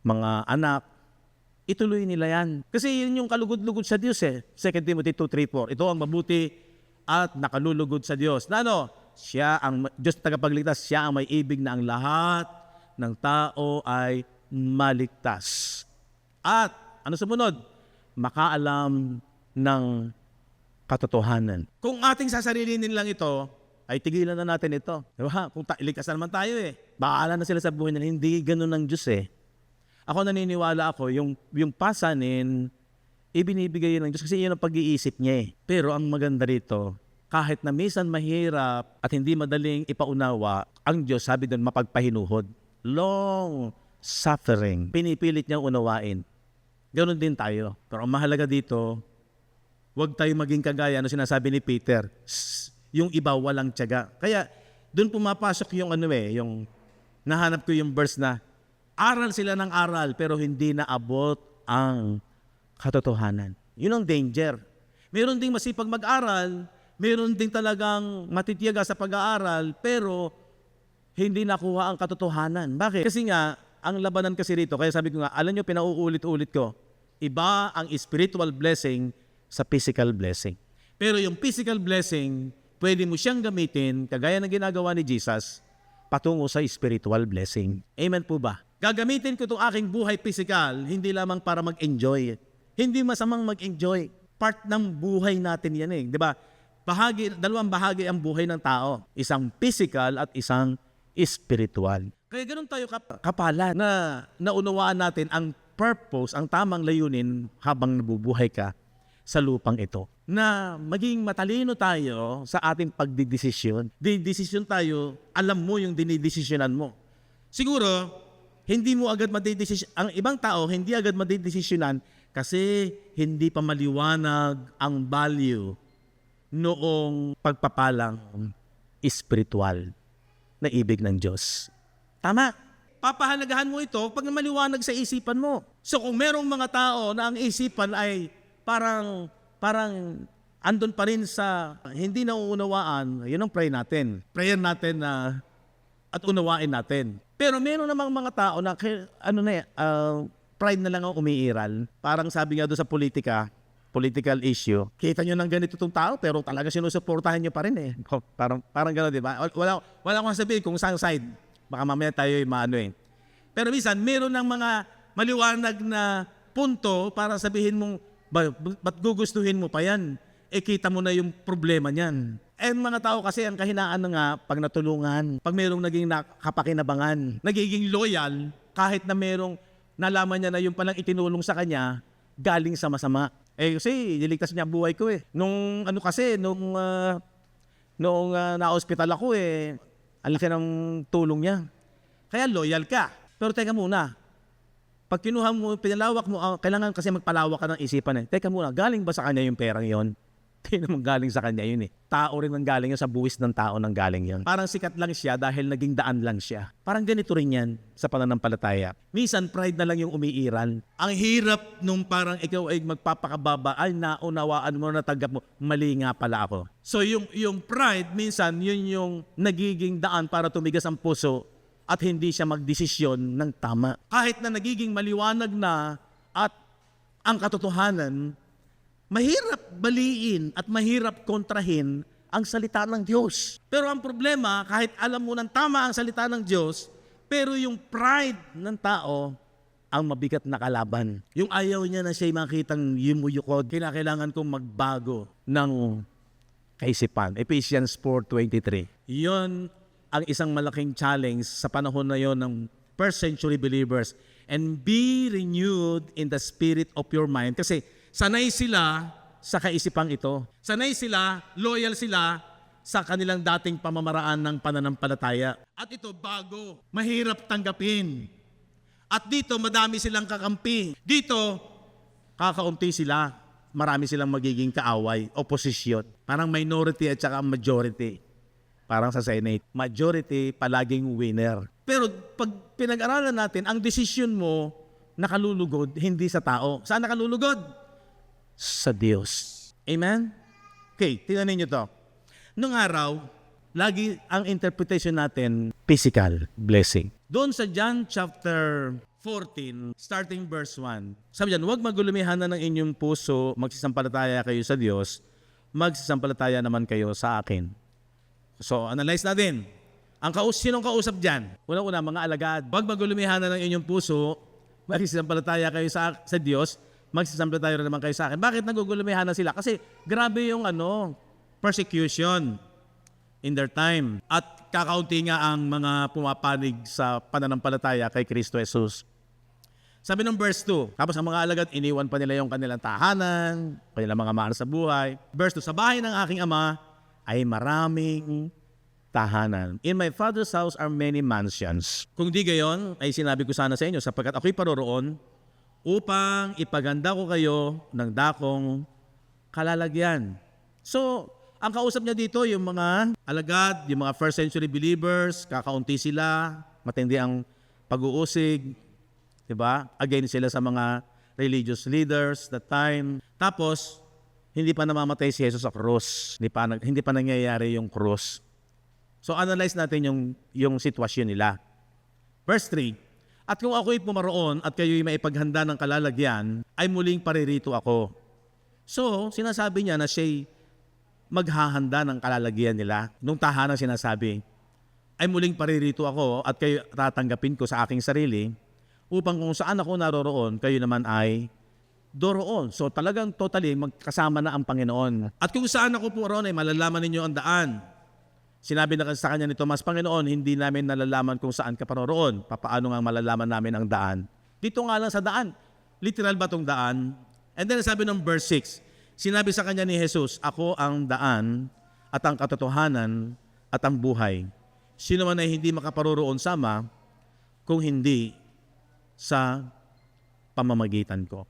mga anak, ituloy nila yan. Kasi yun yung kalugod-lugod sa Diyos 2 Timothy 2:3-4. Ito ang mabuti at nakalulugod sa Diyos. Na siya ang Diyos tagapagligtas, siya ang may ibig na ang lahat ng tao ay maligtas. At ano sumunod? Makaalam ng katotohanan. Kung ating sasarilinin lang ito, ay tigilan na natin ito. Diba? Kung iligtas na naman tayo bahala na sila sa buhay nila. Hindi ganun ng Diyos Ako naniniwala yung pasanin, ibinibigay ng Diyos kasi yun ang pag-iisip niya Pero ang maganda rito, kahit na minsan mahirap at hindi madaling ipaunawa, ang Diyos sabi doon mapagpahinuhod. Long suffering. Pinipilit niyang unawain. Ganun din tayo. Pero ang mahalaga dito, huwag tayo maging kagaya sinasabi ni Peter. Yung iba walang tiyaga. Kaya doon pumapasok yung yung nahanap ko yung verse na aral sila ng aral pero hindi naabot ang katotohanan. Yun ang danger. Meron ding masipag mag-aral, meron ding talagang matitiyaga sa pag-aaral pero hindi nakuha ang katotohanan. Bakit? Kasi nga, ang labanan kasi rito, kaya sabi ko nga, alam nyo, pinauulit-ulit ko, iba ang spiritual blessing sa physical blessing. Pero yung physical blessing, pwede mo siyang gamitin, kagaya ng ginagawa ni Jesus, patungo sa spiritual blessing. Amen po ba? Gagamitin ko itong aking buhay physical, hindi lamang para mag-enjoy. Hindi masamang mag-enjoy. Part ng buhay natin yan Di ba? Dalawang bahagi ang buhay ng tao. Isang physical at isang spiritual. Kaya ganun tayo kapala na naunawaan natin ang purpose, ang tamang layunin habang nabubuhay ka sa lupang ito. Na maging matalino tayo sa ating pagdidesisyon. Didesisyon tayo, alam mo yung dinidesisyonan mo. Siguro, hindi mo agad madidesisyon. Ang ibang tao, hindi agad madidesisyonan kasi hindi pa maliwanag ang value noong pagpapalang spiritual na ibig ng Diyos. Tama. Papahalagahan mo ito pag maliwanag sa isipan mo. So kung merong mga tao na ang isipan ay parang andun pa rin sa hindi nauunawaan, yun ang prayer natin. Prayer natin na at unawain natin. Pero meron namang mga tao na pride na lang ang umiiral. Parang sabi nga doon sa political issue, kita nyo ng ganito itong tao pero talaga sinusuportahan nyo pa rin Parang gano'n, di ba? Wala akong sabihin kung saan side. Baka mamaya tayo Pero minsan, meron ng mga maliwanag na punto para sabihin mong, ba't gugustuhin mo pa yan? Kita mo na yung problema niyan. Mga tao kasi ang kahinaan pag natulungan, pag merong naging kapakinabangan, nagiging loyal, kahit na merong nalaman niya na yung palang itinulong sa kanya, galing sa masama. Kasi niligtas niya ang buhay ko Nung na-hospital ako ang laki ng tulong niya. Kaya loyal ka. Pero teka muna, pag kinuha mo, pinalawak mo, kailangan kasi magpalawak ka ng isipan Teka muna, galing ba sa kanya yung perang yon? Hindi naman galing sa kanya yun eh. Tao rin ang galing yun, sa buwis ng tao nang galing yun. Parang sikat lang siya dahil naging daan lang siya. Parang ganito rin yan sa pananampalataya. Minsan, pride na lang yung umiiral. Ang hirap nung parang ikaw ay magpapakababa, ay naunawaan mo, natanggap mo, mali nga pala ako. So yung pride, minsan, yun yung nagiging daan para tumigas ang puso at hindi siya magdesisyon ng tama. Kahit na nagiging maliwanag na at ang katotohanan, mahirap baliin at mahirap kontrahin ang salita ng Diyos. Pero ang problema, kahit alam mo ng tama ang salita ng Diyos, pero yung pride ng tao ang mabigat na kalaban. Yung ayaw niya na siya'y makitang yumuyukod, kailangan kong magbago ng kaisipan. Ephesians 4:23. Yon ang isang malaking challenge sa panahon na yon ng first century believers. And be renewed in the spirit of your mind. Kasi sanay sila sa kaisipang ito. Sanay sila, loyal sila sa kanilang dating pamamaraan ng pananampalataya. At ito bago, mahirap tanggapin. At dito madami silang kakampi. Dito, kakaunti sila. Marami silang magiging kaaway, oposisyon. Parang minority at saka majority. Parang sa Senate, majority palaging winner. Pero pag pinag-aralan natin, ang desisyon mo nakalulugod, hindi sa tao. Saan nakalulugod? Sa Diyos. Amen? Okay, tingnan niyo to. Nung araw, lagi ang interpretation natin, physical blessing. Doon sa John chapter 14, starting verse 1, sabi dyan, huwag magulumihan na ng inyong puso, magsisampalataya kayo sa Diyos, magsisampalataya naman kayo sa akin. So, analyze natin. Sinong kausap dyan? Una-una, mga alagad. Huwag magulumihan na ng inyong puso, magsisampalataya kayo sa Diyos, magsisampalataya rin naman kayo sa akin. Bakit nagugulumihan na sila? Kasi grabe yung persecution in their time. At kakaunti nga ang mga pumapanig sa pananampalataya kay Kristo Jesus. Sabi ng verse 2, tapos ang mga alagad, iniwan pa nila yung kanilang tahanan, kanilang mga mahal sa buhay. Verse 2, sa bahay ng aking ama ay maraming tahanan. In my Father's house are many mansions. Kung di gayon, ay sinabi ko sana sa inyo, sapagkat ako'y paroroon upang ipaganda ko kayo ng dakong kalalagyan. So, ang kausap niya dito, yung mga alagad, yung mga first century believers, kakaunti sila, matindi ang pag-uusig, diba? Again sila sa mga religious leaders that time. Tapos, hindi pa namamatay si Jesus sa krus. Hindi pa nangyayari yung krus. So, analyze natin yung sitwasyon nila. Verse 3, at kung ako'y pumaroon at kayo'y maipaghanda ng kalalagyan, ay muling paririto ako. So, sinasabi niya na siya'y maghahanda ng kalalagyan nila. Nung tahanan sinasabi, ay muling paririto ako at kayo tatanggapin ko sa aking sarili, upang kung saan ako naroroon, kayo naman ay doroon. So talagang totally magkasama na ang Panginoon. At kung saan ako po roon ay malalaman ninyo ang daan. Sinabi na sa kanya ni Tomas, Panginoon, hindi namin nalalaman kung saan ka paroroon. Papaano nga malalaman namin ang daan? Dito nga lang sa daan. Literal ba itong daan? And then sabi ng verse 6, sinabi sa kanya ni Jesus, ako ang daan at ang katotohanan at ang buhay. Sino man ay hindi makaparoroon sama kung hindi sa pamamagitan ko.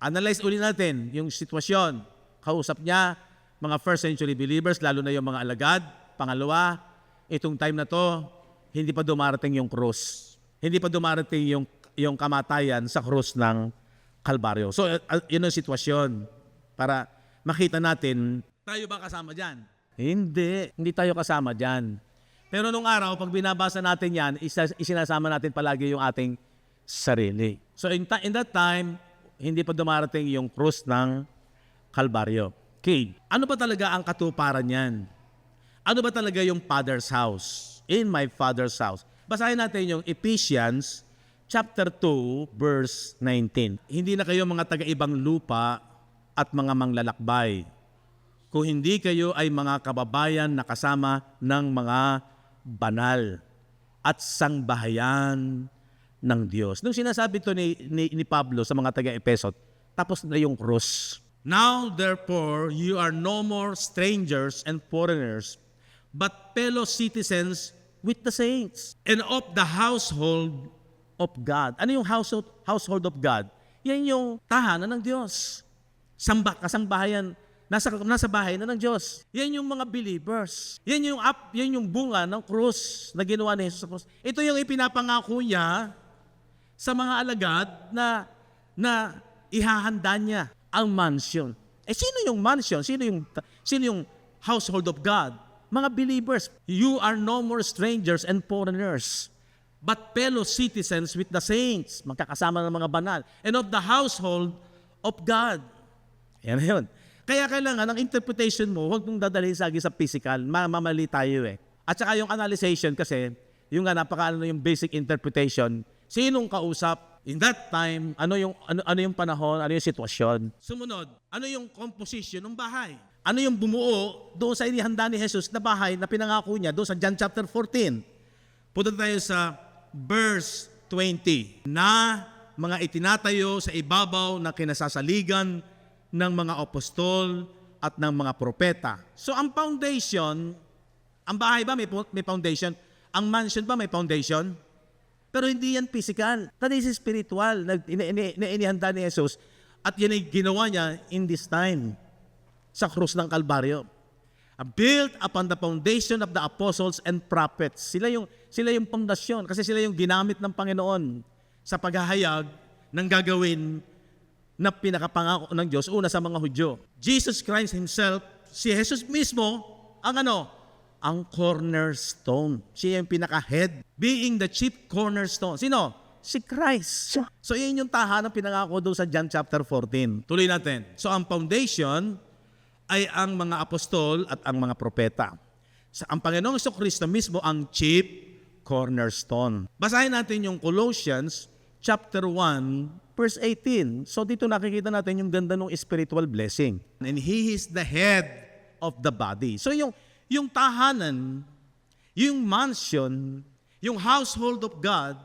Analyze uli natin yung sitwasyon. Kausap niya mga first century believers, lalo na yung mga alagad. Pangalawa, itong time na to, hindi pa dumarating yung krus. Hindi pa dumarating yung kamatayan sa krus ng Kalbaryo. So, yun ang sitwasyon. Para makita natin, tayo ba kasama dyan? Hindi tayo kasama dyan. Pero nung araw, pag binabasa natin yan, isinasama natin palagi yung ating sarili. So, in that time, hindi pa dumarating yung krus ng Kalbaryo. Okay, ano ba talaga ang katuparan yan? Ano ba talaga yung Father's house? In my Father's house. Basahin natin yung Ephesians chapter 2, verse 19. Hindi na kayo mga taga-ibang lupa at mga manglalakbay. Kung hindi kayo ay mga kababayan na kasama ng mga banal at sangbahayan ng Diyos. Nung sinasabi ito ni Pablo sa mga taga-Epeso, tapos na yung krus. Now, therefore, you are no more strangers and foreigners, but fellow citizens with the saints and of the household of God. Ano yung household of God? Yan yung tahanan ng Diyos. Kasangbahayan nasa bahay na ng Diyos. Yan yung mga believers. Yan yung bunga ng krus na ginawa ni Jesus sa krus. Ito yung ipinapangako niya sa mga alagad na ihahanda niya ang mansion. Sino yung mansion? Sino yung household of God? Mga believers. You are no more strangers and foreigners, but fellow citizens with the saints. Magkakasama ng mga banal. And of the household of God. Yan na yun. Kaya kailangan, ang interpretation mo, huwag mong dadalhin sa physical. Mamali tayo eh. At saka yung analyzation kasi, yung yung basic interpretation, sinong kausap, in that time, ano yung panahon, ano yung sitwasyon. Sumunod, ano yung composition ng bahay? Ano yung bumuo doon sa inihanda ni Jesus na bahay na pinangako niya doon sa John chapter 14. Punta tayo sa verse 20. Na mga itinatayo sa ibabaw na kinasasaligan ng mga apostol at ng mga propeta. So ang foundation, ang bahay ba may foundation? Ang mansion ba may foundation? Pero hindi yan physical. That is spiritual na inihanda ni Jesus. At yan ay ginawa niya in this time sa krus ng Kalbaryo. Built upon the foundation of the apostles and prophets. Sila yung pundasyon kasi sila yung ginamit ng Panginoon sa paghahayag ng gagawin na pinakapangako ng Diyos una sa mga Hudyo. Jesus Christ Himself, si Jesus mismo, ang cornerstone. Siya yung pinaka-head. Being the chief cornerstone. Sino? Si Christ. So yun yung tahanang pinangako doon sa John chapter 14. Tuloy natin. So ang foundation ay ang mga apostol at ang mga propeta. Ang Panginoong Kristo mismo ang chief cornerstone. Basahin natin yung Colossians chapter 1 verse 18. So dito nakikita natin yung ganda ng spiritual blessing. And He is the head of the body. So yung tahanan, yung mansion, yung household of God,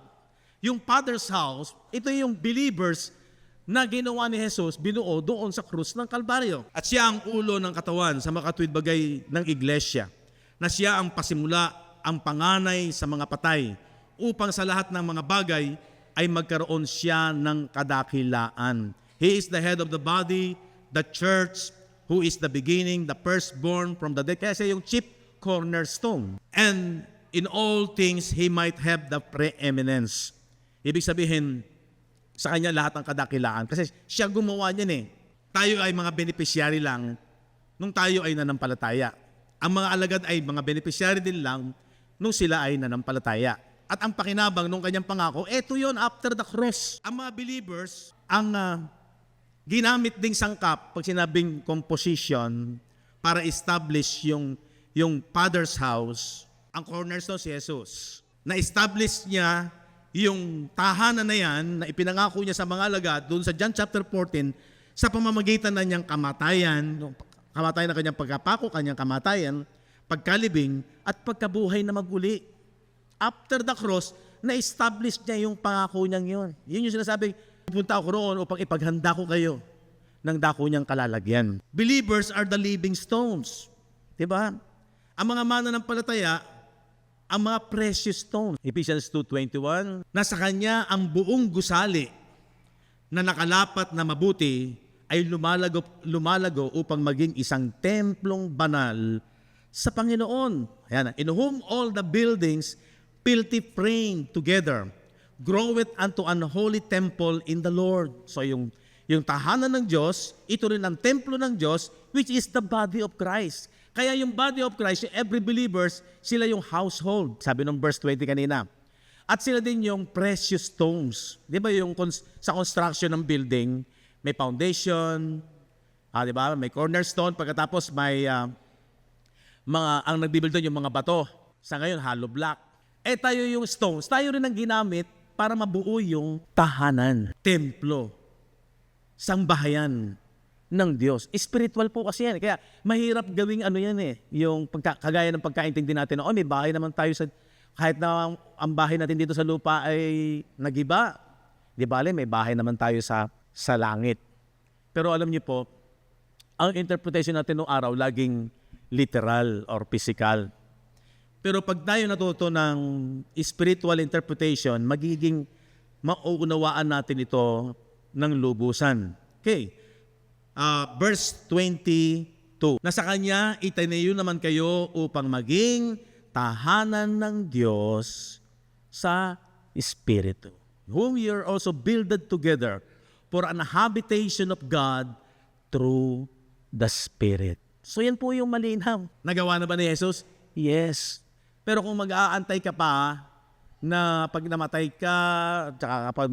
yung Father's house, ito yung believers na ginawa ni Jesus, binuo doon sa krus ng Kalbaryo. At siya ang ulo ng katawan sa makatuwid bagay ng iglesia, na siya ang pasimula, ang panganay sa mga patay, upang sa lahat ng mga bagay ay magkaroon siya ng kadakilaan. He is the head of the body, the church, who is the beginning, the firstborn from the dead. Kaya siya yung chief cornerstone. And in all things, He might have the preeminence. Ibig sabihin, sa Kanya lahat ng kadakilaan. Kasi siya gumawa niyan eh. Tayo ay mga beneficiary lang nung tayo ay nanampalataya. Ang mga alagad ay mga beneficiary din lang nung sila ay nanampalataya. At ang pakinabang nung Kanyang pangako, eto yon after the cross. Ang mga believers, ang ginamit ding sangkap pag sinabing composition para establish yung Father's house, ang cornerstone si Jesus. Na-establish niya yung tahanan na yan na ipinangako niya sa mga alagad doon sa John chapter 14 sa pamamagitan na niyang kamatayan na kanyang pagkapako, kanyang kamatayan, pagkalibing at pagkabuhay na maguli. After the cross, na-establish niya yung pangako niyang yun. Yun yung sinasabing, pupunta ako roon upang ipaghanda ko kayo ng dako niyang kalalagyan. Believers are the living stones. Diba? Ang mga mananampalataya, ang mga precious stones. Ephesians 2:21, nasa Kanya ang buong gusali na nakalapat na mabuti ay lumalago upang maging isang templong banal sa Panginoon. Ayan, in whom all the buildings filthy framed together groweth unto an holy temple in the Lord. So yung tahanan ng Diyos, ito rin ang templo ng Diyos, which is the body of Christ. Kaya yung body of Christ, every believers, sila yung household. Sabi ng verse 20 kanina. At sila din yung precious stones. Di ba yung sa construction ng building, may foundation, di ba? May cornerstone, pagkatapos may ang nagbibuild doon yung mga bato. Sa ngayon, hollow block. Tayo yung stones. Tayo rin ang ginamit para mabuo yung tahanan, templo, sambahayan ng Diyos. Spiritual po kasi yan. Kaya mahirap gawing yan eh. Yung kagaya ng pagkaintindi natin, may bahay naman tayo kahit na ang bahay natin dito sa lupa ay nagiba. Di bale, may bahay naman tayo sa langit. Pero alam niyo po, ang interpretation natin noong araw laging literal or physical. Pero pag tayo natuto ng spiritual interpretation, magiging mauunawaan natin ito ng lubusan. Okay. verse 22. Na sa Kanya itinayo naman kayo upang maging tahanan ng Diyos sa Espiritu, whom ye are also builded together for an habitation of God through the Spirit. So yan po yung malinaw. Nagawa na ba ni Jesus? Yes. Pero kung mag-aantay ka pa na pag namatay ka, tsaka kapag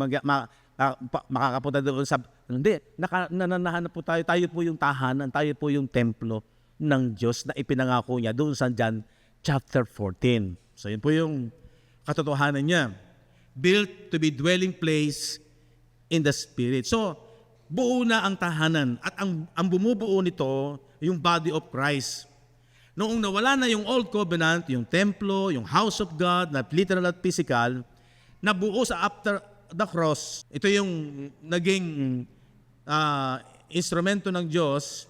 makakapunta doon sa... Hindi, nananahanap po tayo. Tayo po yung tahanan, tayo po yung templo ng Diyos na ipinangako niya doon sa John chapter 14. So yun po yung katotohanan niya. Built to be dwelling place in the Spirit. So, buo na ang tahanan. At ang bumubuo nito, yung body of Christ. Noong nawala na yung Old Covenant, yung templo, yung house of God, na literal at physical, nabuo sa after the cross. Ito yung naging instrumento ng Diyos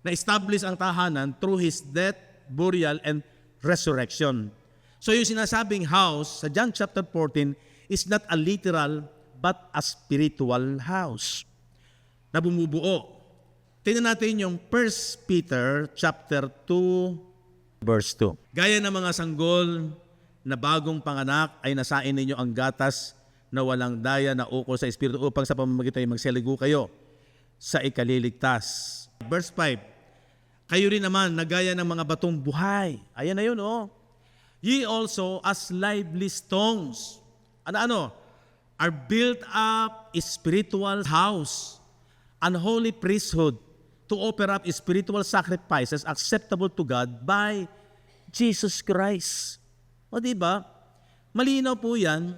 na establish ang tahanan through His death, burial, and resurrection. So yung sinasabing house sa John chapter 14 is not a literal but a spiritual house na bumubuo. Tingnan natin yung 1 Peter chapter 2 verse 2. Gaya ng mga sanggol na bagong panganak ay nasain ninyo ang gatas na walang daya na ukol sa Espiritu upang sa pamamagitan ay magsaligo kayo sa ikaliligtas. Verse 5. Kayo rin naman na gaya ng mga batong buhay. Ayan na yun, oh. Ye also as lively stones. Ano? Are built up a spiritual house, an holy priesthood, to offer up spiritual sacrifices acceptable to God by Jesus Christ. O diba? Malinaw po yan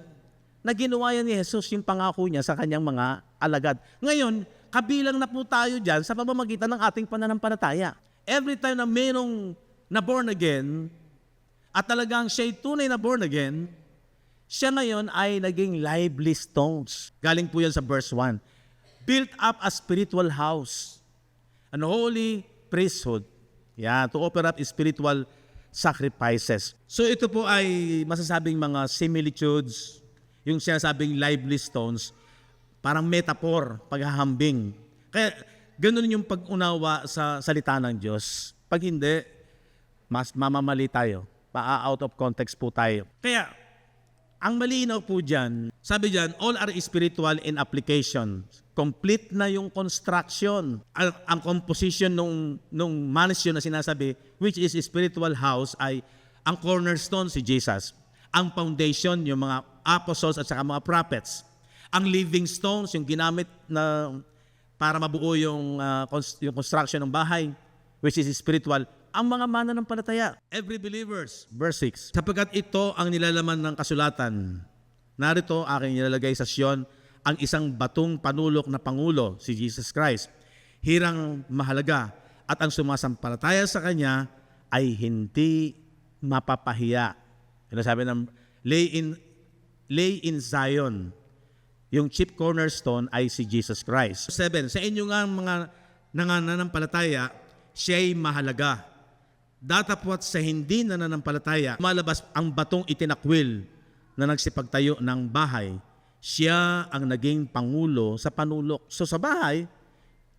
na ginawa yan ni Jesus yung pangako niya sa kanyang mga alagad. Ngayon, kabilang na po tayo dyan sa pamamagitan ng ating pananampalataya. Every time na mayroong na born again, at talagang siya'y tunay na born again, siya ngayon ay naging lively stones. Galing po yan sa verse 1. Built up a spiritual house, an holy priesthood, to offer up spiritual sacrifices. So ito po ay masasabing mga similitudes, yung sinasabing lively stones, parang metaphor, paghahambing. Kaya ganun yung pag-unawa sa salita ng Diyos. Pag hindi, mas mamamali tayo. Out of context po tayo. Kaya, ang malinaw po dyan, sabi dyan, all are spiritual in application. Complete na yung construction. Ang composition nung mansion na sinasabi, which is a spiritual house, ay ang cornerstone si Jesus. Ang foundation, yung mga apostles at saka mga prophets. Ang living stones, yung ginamit na para mabuo yung construction ng bahay, which is spiritual. Ang mga mananampalataya, every believers, verse 6, sapagkat ito ang nilalaman ng kasulatan. Narito aking nilalagay sa Sion ang isang batong panulok na Pangulo, si Jesus Christ. Hirang mahalaga at ang sumasampalataya sa Kanya ay hindi mapapahiya. Yung sabi ng lay in Zion. Yung chief cornerstone ay si Jesus Christ. 7, sa inyo nga mga nananampalataya, siya'y mahalaga. Datapwat sa hindi nananampalataya, malabas ang batong itinakwil na nagsipagtayo ng bahay. Siya ang naging pangulo sa panulok. So sa bahay,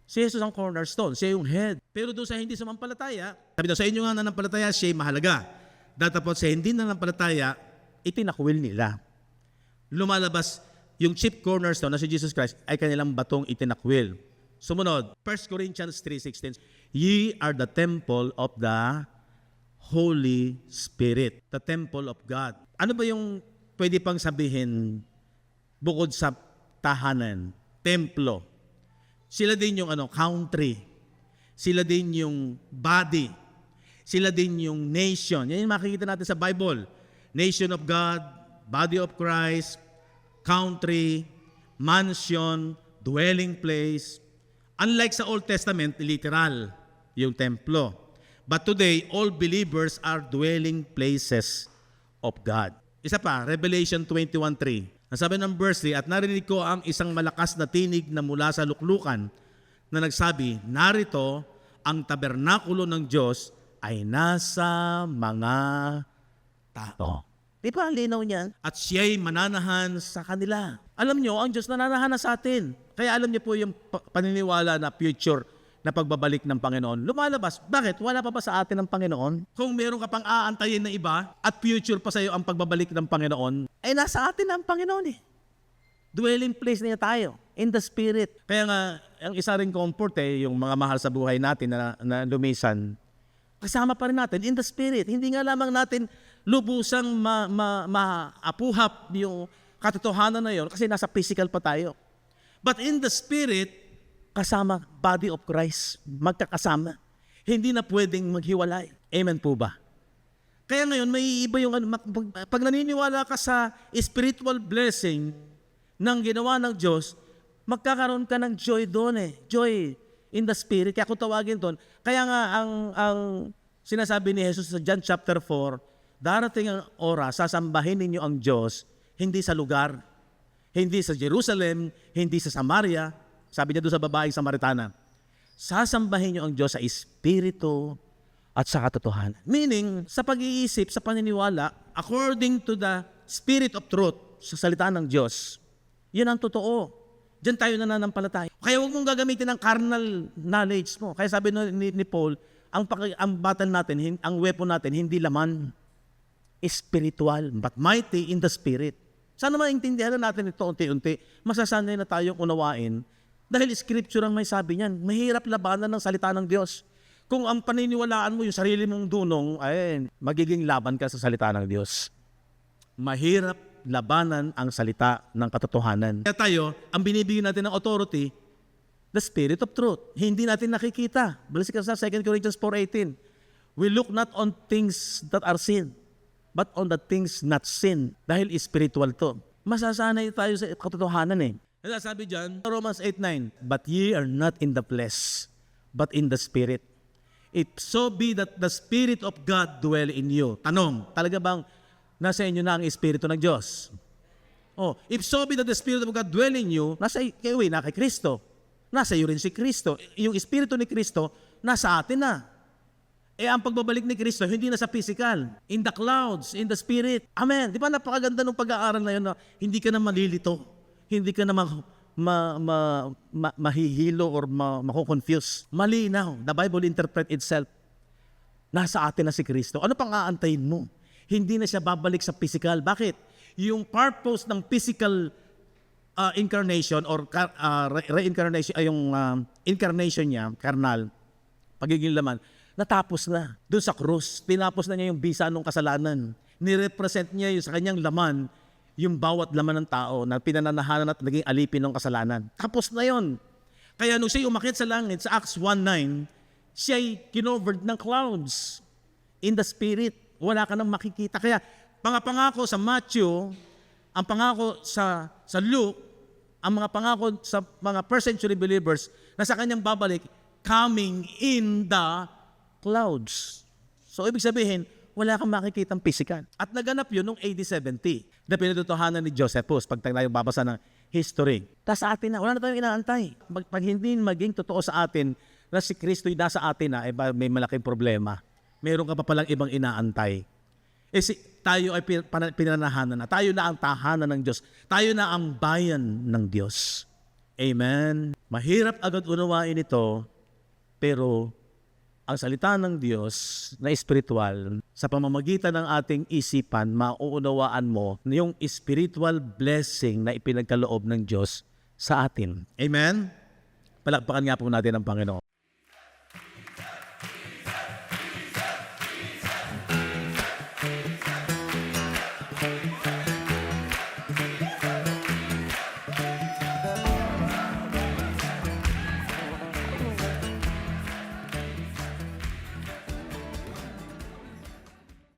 si Jesus ang cornerstone, siya yung head. Pero doon sa hindi sumampalataya, sabi daw, sa inyo nga nananampalataya, siya'y mahalaga. Datapwat sa hindi nananampalataya, itinakwil nila. Lumalabas yung chief cornerstone na si Jesus Christ ay kanilang batong itinakwil. Sumunod, 1 Corinthians 3:16, ye are the temple of the Holy Spirit, the temple of God. Ano ba yung pwede pang sabihin bukod sa tahanan, templo? Sila din yung country, sila din yung body, sila din yung nation. Yan yung makikita natin sa Bible. Nation of God, body of Christ, country, mansion, dwelling place. Unlike sa Old Testament, literal yung templo. But today, all believers are dwelling places of God. Isa pa, Revelation 21:3. Ang sabi ng verse 3, at narinig ko ang isang malakas na tinig na mula sa luklukan na nagsabi, narito ang tabernakulo ng Diyos ay nasa mga tao. Di ba ang linaw niyan? At siya'y mananahan sa kanila. Alam nyo, ang Diyos nananahan na sa atin. Kaya alam niyo po yung paniniwala na future na pagbabalik ng Panginoon, lumalabas. Bakit? Wala pa ba sa atin ang Panginoon? Kung meron ka pang aantayin na iba at future pa sa iyo ang pagbabalik ng Panginoon, ay nasa atin ang Panginoon eh. Dwelling place niya tayo, in the Spirit. Kaya nga, ang isa ring comfort yung mga mahal sa buhay natin na lumisan, kasama pa rin natin in the Spirit. Hindi nga lamang natin lubusang maapuhap yung katotohanan na yun kasi nasa physical pa tayo. But in the Spirit, kasama body of Christ, magkakasama. Hindi na pwedeng maghiwalay. Amen po ba? Kaya ngayon, may iba yung, pag naniniwala ka sa spiritual blessing ng ginawa ng Diyos, magkakaroon ka ng joy doon eh. Joy in the Spirit. Kaya kung tawagin doon, kaya nga ang sinasabi ni Jesus sa John chapter 4, darating ang oras, sasambahin ninyo ang Diyos, hindi sa lugar, hindi sa Jerusalem, hindi sa Samaria. Sabi niya doon sa babaeng Samaritana, sasambahin niyo ang Diyos sa Espiritu at sa katotohanan. Meaning, sa pag-iisip, sa paniniwala, according to the Spirit of Truth, sa salita ng Diyos, yan ang totoo. Diyan tayo nananampalataya. Kaya huwag mong gagamitin ang carnal knowledge mo. Kaya sabi ni Paul, ang battle natin, ang weapon natin, hindi laman, spiritual, but mighty in the Spirit. Sana maintindihan natin ito unti-unti. Masasanay na tayong unawain. Dahil Scripture ang may sabi niyan. Mahirap labanan ng salita ng Diyos. Kung ang paniniwalaan mo yung sarili mong dunong, ay magiging laban ka sa salita ng Diyos. Mahirap labanan ang salita ng katotohanan. Kaya tayo, ang binibigyan natin ng authority, the Spirit of Truth. Hindi natin nakikita. Balik ka sa 2 Corinthians 4:18. We look not on things that are seen, but on the things not seen. Dahil spiritual to. Masasanay tayo sa katotohanan eh. Sabi dyan, Romans 8:9, but ye are not in the flesh, but in the Spirit. If so be that the Spirit of God dwell in you. Tanong, talaga bang nasa inyo na ang Espiritu ng Diyos? Oh, if so be that the Spirit of God dwell in you, nasa kayo na kay Kristo. Nasa iyo rin si Kristo. Yung Espiritu ni Kristo, nasa atin na. Ang pagbabalik ni Kristo, hindi na sa physical. In the clouds, in the Spirit. Amen. Di ba napakaganda ng pag-aaral na yun na hindi ka na malilito. Hindi ka na mahihilo or mako-confuse. Malinaw. The Bible interpret itself. Nasa atin na si Kristo. Ano pang aantayin mo? Hindi na siya babalik sa physical. Bakit? Yung purpose ng physical incarnation or reincarnation, yung incarnation niya, carnal, pagiging laman, natapos na. Doon sa krus, tinapos na niya yung bisa ng kasalanan. Nirepresent niya yung sa kanyang laman, yung bawat laman ng tao na pinananahanan at naging alipin ng kasalanan. Tapos na yon. Kaya nung siya umakyat sa langit, sa Acts 1:9, siya'y kinovered ng clouds in the Spirit. Wala ka nang makikita. Kaya pangako sa Matthew, ang pangako sa Luke, ang mga pangako sa mga first century believers na sa kanyang babalik, coming in the clouds. So ibig sabihin, wala kang makikitang physical. At naganap yun noong AD 70 na pinatutuhanan ni Josephus pag tayo babasa ng history. Tapos sa atin na, wala na tayong inaantay. Pag hindi maging totoo sa atin na si Kristo'y nasa atin na, may malaking problema. Meron ka pa palang ibang inaantay. Tayo ay pinanahanan na. Tayo na ang tahanan ng Diyos. Tayo na ang bayan ng Diyos. Amen. Mahirap agad unawain ito, pero ang salita ng Diyos na espiritual, sa pamamagitan ng ating isipan, mauunawaan mo yung spiritual blessing na ipinagkaloob ng Diyos sa atin. Amen? Palakpakan nga po natin ang Panginoon.